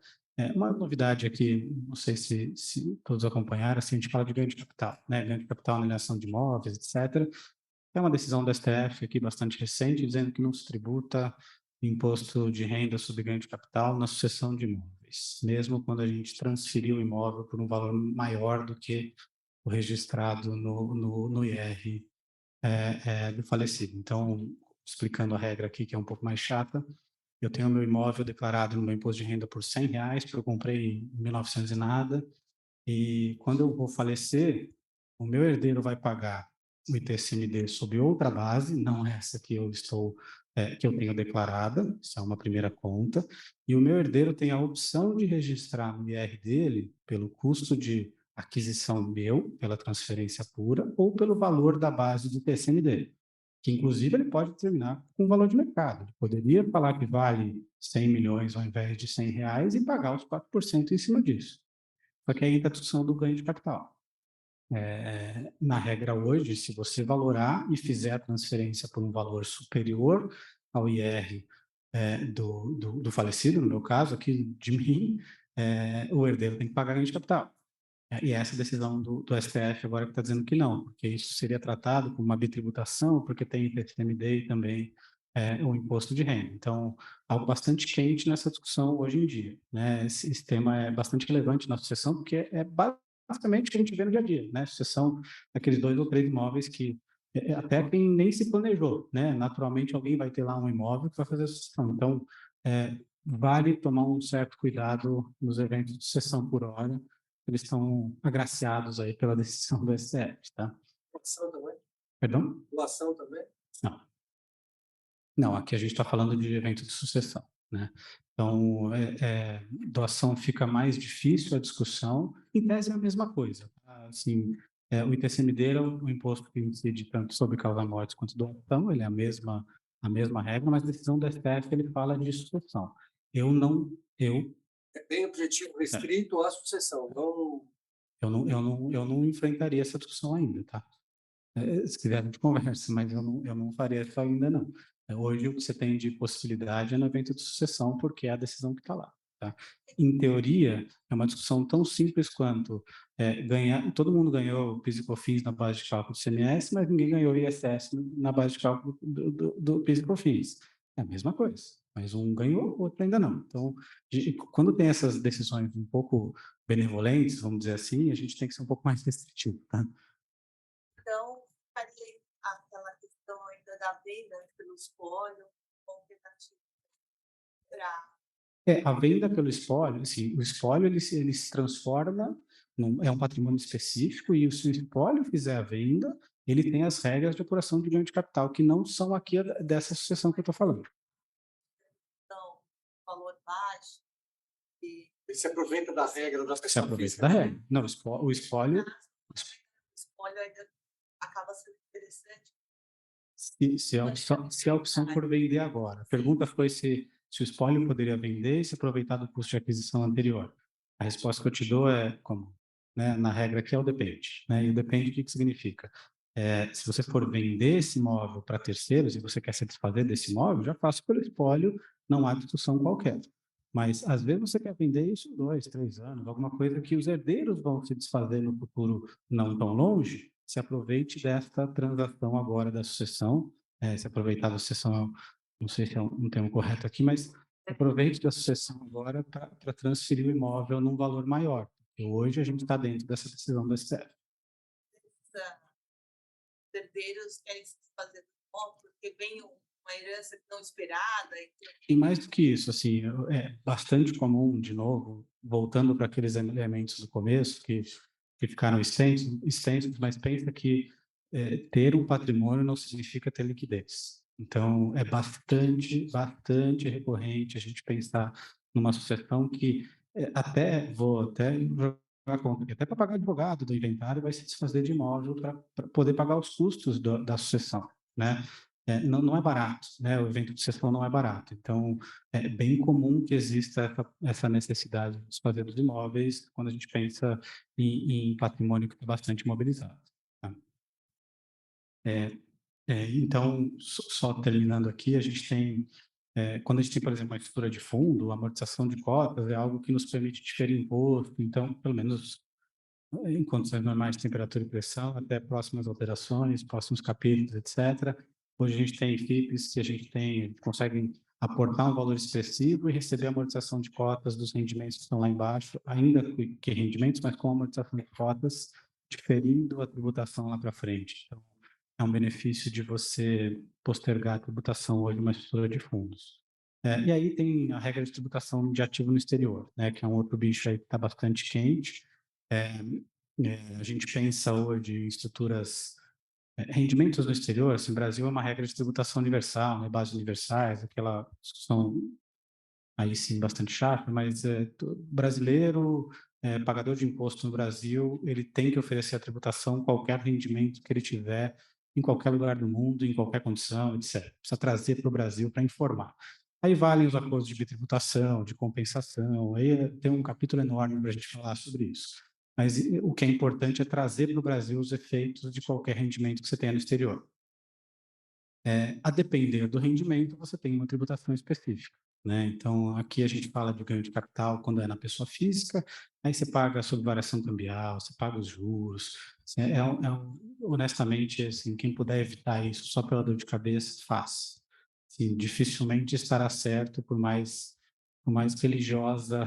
Uma novidade aqui, não sei se todos acompanharam, assim, a gente fala de ganho de capital, né? Ganho de capital na alienação de imóveis, etc. É uma decisão da STF aqui bastante recente, dizendo que não se tributa imposto de renda sobre ganho de capital na sucessão de imóveis. imóveis, mesmo quando a gente transferiu o imóvel por um valor maior do que o registrado no IR do falecido. Então, explicando a regra aqui, que é um pouco mais chata, eu tenho meu imóvel declarado no meu imposto de renda por R$ 100, porque eu comprei em 1900 e nada, e quando eu vou falecer, o meu herdeiro vai pagar o ITCMD sob outra base, não essa que eu que eu tenho declarada, isso é uma primeira conta, e o meu herdeiro tem a opção de registrar no IR dele pelo custo de aquisição meu, pela transferência pura, ou pelo valor da base do ITCMD, que inclusive ele pode determinar com o valor de mercado. Ele poderia falar que vale 100 milhões ao invés de R$ 100 e pagar os 4% em cima disso. Só que aí entra a discussão do ganho de capital. Na regra hoje, se você valorar e fizer a transferência por um valor superior ao IR do falecido, no meu caso aqui de mim, o herdeiro tem que pagar ganho de capital. E essa decisão do STF agora que está dizendo que não, porque isso seria tratado como uma bitributação, porque tem ITCMD e também o imposto de renda. Então, algo bastante quente nessa discussão hoje em dia, né? Esse tema é bastante relevante na sucessão, porque é basicamente o que a gente vê no dia a dia, né? Sucessão daqueles 2 ou 3 imóveis que até quem nem se planejou, né? Naturalmente, alguém vai ter lá um imóvel que vai fazer a sucessão. Então, vale tomar um certo cuidado nos eventos de sucessão por hora. Eles estão agraciados aí pela decisão do STF, tá? Doação também? Perdão? Doação também? Não. Não, aqui a gente está falando de evento de sucessão, né? Então, doação fica mais difícil a discussão, em tese é a mesma coisa. Tá? Assim, o ITCMD é o imposto que incide tanto sobre causa-mortes quanto doação, ele é a mesma regra, mas a decisão do STF ele fala de sucessão. Eu É bem objetivo restrito à sucessão, não... Eu não enfrentaria essa discussão ainda, tá? Se quiser a gente conversa, mas eu não faria isso ainda não. Hoje o que você tem de possibilidade é no evento de sucessão, porque é a decisão que está lá, tá? Em teoria, é uma discussão tão simples quanto todo mundo ganhou o PIS e COFINS na base de cálculo do ICMS, mas ninguém ganhou o ISS na base de cálculo do PIS e COFINS. É a mesma coisa, mas um ganhou, o outro ainda não. Então, quando tem essas decisões um pouco benevolentes, vamos dizer assim, a gente tem que ser um pouco mais restritivo, tá? Então, faria aquela questão ainda da venda pelo espólio, como tentativa para... A venda pelo espólio, assim, o espólio ele se transforma, é um patrimônio específico, e se o espólio fizer a venda, ele tem as regras de apuração de ganho de capital, que não são aqui dessa sucessão que eu estou falando. Então, valor baixo. E Ele se aproveita da regra da Se pessoa aproveita física. da regra. Não, o espólio, o espólio ainda acaba sendo interessante. se a opção for vender agora. A pergunta foi se o espólio poderia vender e se aproveitar do custo de aquisição anterior. A resposta que eu te dou é como? Né? Na regra aqui é o depende. Né? E o depende, o que significa? Se você for vender esse imóvel para terceiros e você quer se desfazer desse imóvel, já faça pelo espólio, não há discussão qualquer. Mas, às vezes, você quer vender isso 2, 3 anos, alguma coisa que os herdeiros vão se desfazer no futuro não tão longe, se aproveite desta transação agora da sucessão, se aproveitar da sucessão, não sei se é um termo correto aqui, mas aproveite da sucessão agora para transferir o imóvel num valor maior. Porque hoje a gente está dentro dessa decisão do STF. Os herdeiros querem se desfazer do imóvel porque vem uma herança não esperada. E mais do que isso, assim, é bastante comum, de novo, voltando para aqueles elementos do começo, que ficaram extensos, mas pensa que ter um patrimônio não significa ter liquidez. Então, é bastante recorrente a gente pensar numa sucessão que vou até jogar conta, até para pagar advogado do inventário vai se desfazer de imóvel para poder pagar os custos da sucessão, né? Não é barato, né? O evento de sucessão não é barato. Então, é bem comum que exista essa necessidade de desfazer dos imóveis quando a gente pensa em patrimônio que é bastante imobilizado. Tá? Então, só terminando aqui, a gente tem, quando a gente tem, por exemplo, uma estrutura de fundo, a amortização de cotas é algo que nos permite diferir imposto, então, pelo menos em condições normais de temperatura e pressão, até próximas alterações, próximos capítulos, etc. Hoje a gente tem FIPs que a gente consegue aportar um valor expressivo e receber a amortização de cotas dos rendimentos que estão lá embaixo, ainda que rendimentos, mas com amortização de cotas, diferindo a tributação lá para frente. Então, é um benefício de você postergar a tributação hoje numa estrutura de fundos. E aí tem a regra de tributação de ativo no exterior, né, que é um outro bicho aí que está bastante quente. A gente pensa hoje em estruturas, rendimentos no exterior, assim, o Brasil é uma regra de tributação universal, né, bases universais, aquela discussão aí sim bastante chata, mas brasileiro, pagador de imposto no Brasil, ele tem que oferecer a tributação qualquer rendimento que ele tiver em qualquer lugar do mundo, em qualquer condição, etc. Precisa trazer para o Brasil para informar. Aí valem os acordos de bitributação, de compensação, aí tem um capítulo enorme para a gente falar sobre isso. Mas o que é importante é trazer para o Brasil os efeitos de qualquer rendimento que você tenha no exterior. A depender do rendimento, você tem uma tributação específica, né? Então, aqui a gente fala de ganho de capital quando é na pessoa física, aí você paga sobre variação cambial, você paga os juros. Honestamente, assim, quem puder evitar isso só pela dor de cabeça, faz. Assim, dificilmente estará certo, por mais religiosa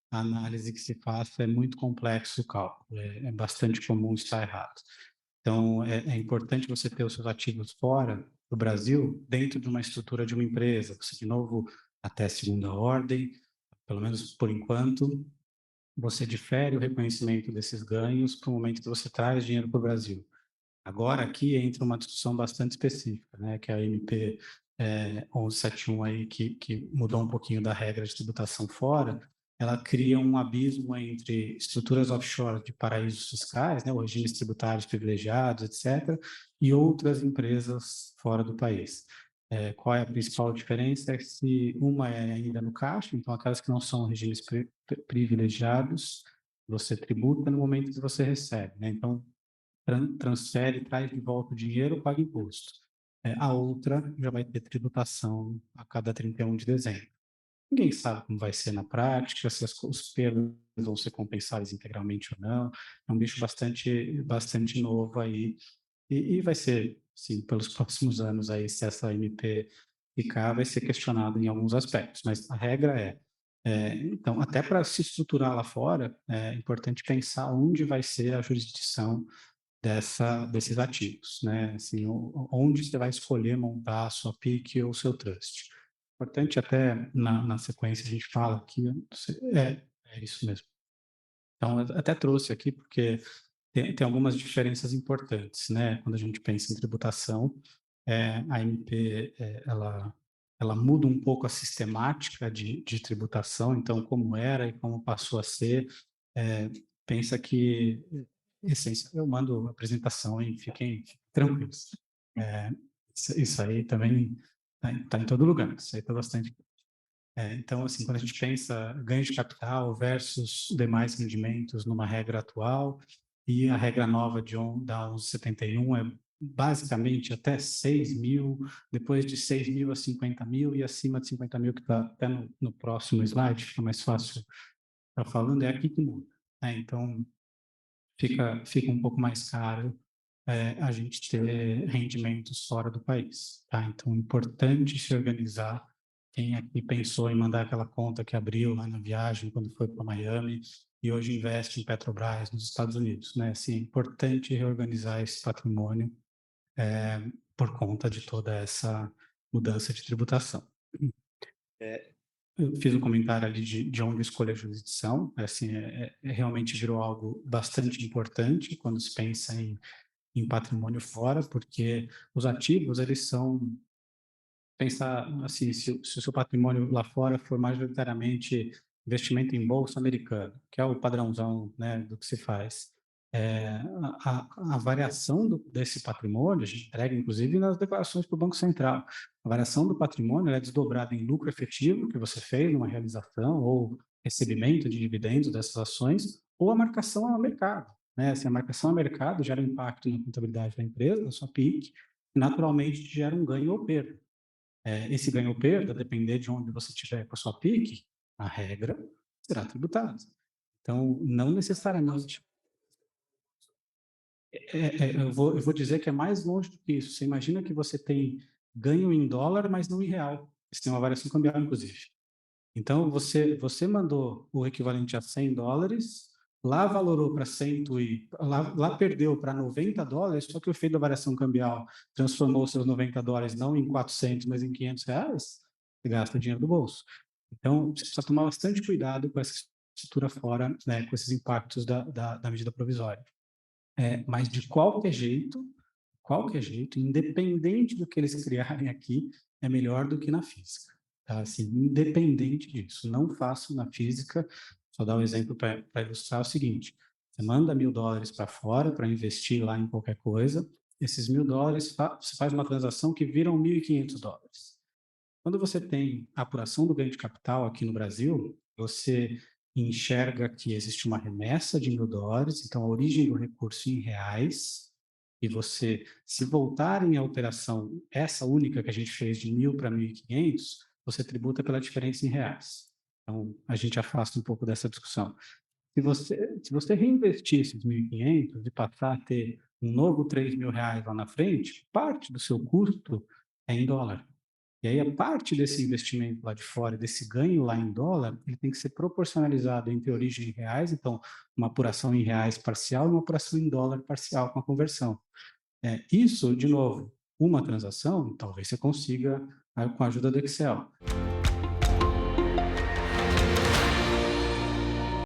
a análise que se faça, é muito complexo o cálculo, é bastante comum estar errado. Então, é importante você ter os seus ativos fora do Brasil, dentro de uma estrutura de uma empresa. Você, de novo, até segunda ordem, pelo menos por enquanto, você difere o reconhecimento desses ganhos para o momento que você traz dinheiro para o Brasil. Agora, aqui entra uma discussão bastante específica, né, que é a MP 1171 aí, que mudou um pouquinho da regra de tributação fora. Ela cria um abismo entre estruturas offshore de paraísos fiscais, né, os regimes tributários privilegiados, etc., e outras empresas fora do país. Qual é a principal diferença? É se uma é ainda no caixa, então aquelas que não são regimes privilegiados, você tributa no momento que você recebe, né? Então, transfere, traz de volta o dinheiro, paga imposto. A outra já vai ter tributação a cada 31 de dezembro. Ninguém sabe como vai ser na prática, se os perdas vão ser compensadas integralmente ou não. É um bicho bastante novo aí. E vai ser, sim, pelos próximos anos aí, se essa MP ficar, vai ser questionado em alguns aspectos. Mas a regra então, até para se estruturar lá fora, é importante pensar onde vai ser a jurisdição desses ativos, né? Assim, onde você vai escolher montar a sua PIC ou o seu trust. Importante até na sequência a gente fala aqui, é isso mesmo. Então, eu até trouxe aqui porque tem algumas diferenças importantes, né? Quando a gente pensa em tributação, a MP, ela muda um pouco a sistemática de tributação, então, como era e como passou a ser, pensa que essência, eu mando a apresentação e fiquem tranquilos. Isso aí também está em todo lugar, isso aí está bastante. Então, assim, quando a gente pensa ganho de capital versus demais rendimentos numa regra atual, e a regra nova da 1171 é basicamente até 6 mil, depois de 6 mil a 50 mil, e acima de 50 mil, que está até no próximo slide, fica mais fácil estar falando, é aqui que muda. Então, fica um pouco mais caro a gente ter rendimentos fora do país, tá? Então, é importante se organizar. Quem aqui pensou em mandar aquela conta que abriu lá na viagem, quando foi para Miami, e hoje investe em Petrobras nos Estados Unidos, né? Assim, é importante reorganizar esse patrimônio por conta de toda essa mudança de tributação. Eu fiz um comentário ali de onde escolher a jurisdição, assim, realmente virou algo bastante importante quando se pensa em patrimônio fora, porque os ativos, eles são, pensar assim, se o seu patrimônio lá fora for majoritariamente investimento em bolsa americana, que é o padrãozão, né, do que se faz, a variação desse patrimônio, a gente entrega inclusive nas declarações para o Banco Central, a variação do patrimônio é desdobrada em lucro efetivo que você fez numa realização ou recebimento de dividendos dessas ações, ou a marcação ao mercado. Né? Assim, a marcação ao mercado gera impacto na contabilidade da empresa, na sua PIC, e naturalmente gera um ganho ou perda. Esse ganho ou perda, depender de onde você estiver com a sua PIC, a regra será tributada. Então, não necessariamente. Eu vou dizer que é mais longe do que isso. Você imagina que você tem ganho em dólar, mas não em real. Você tem uma variação cambial, inclusive. Então, você mandou o equivalente a $100, lá valorou para lá perdeu para $90, só que o efeito da variação cambial transformou seus $90 não em 400, mas em R$ 500, você gasta dinheiro do bolso. Então, você precisa tomar bastante cuidado com essa estrutura fora, né, com esses impactos da medida provisória. Mas de qualquer jeito, independente do que eles criarem aqui, é melhor do que na física. Tá? Assim, independente disso, não faço na física. Só dar um exemplo para ilustrar o seguinte: você manda $1.000 para fora para investir lá em qualquer coisa, esses $1.000, você faz uma transação que viram $1.500. Quando você tem a apuração do ganho de capital aqui no Brasil, você enxerga que existe uma remessa de $1.000, então a origem do recurso em reais, e você, se voltarem à operação, essa única que a gente fez de 1.000 para 1.500, você tributa pela diferença em reais. Então, a gente afasta um pouco dessa discussão. Se você reinvestir esses 1.500 e passar a ter um novo R$ 3.000 lá na frente, parte do seu custo é em dólar. E aí, a parte desse investimento lá de fora, desse ganho lá em dólar, ele tem que ser proporcionalizado entre origem em reais, então, uma apuração em reais parcial e uma apuração em dólar parcial com a conversão. Isso, de novo, uma transação, talvez você consiga com a ajuda do Excel.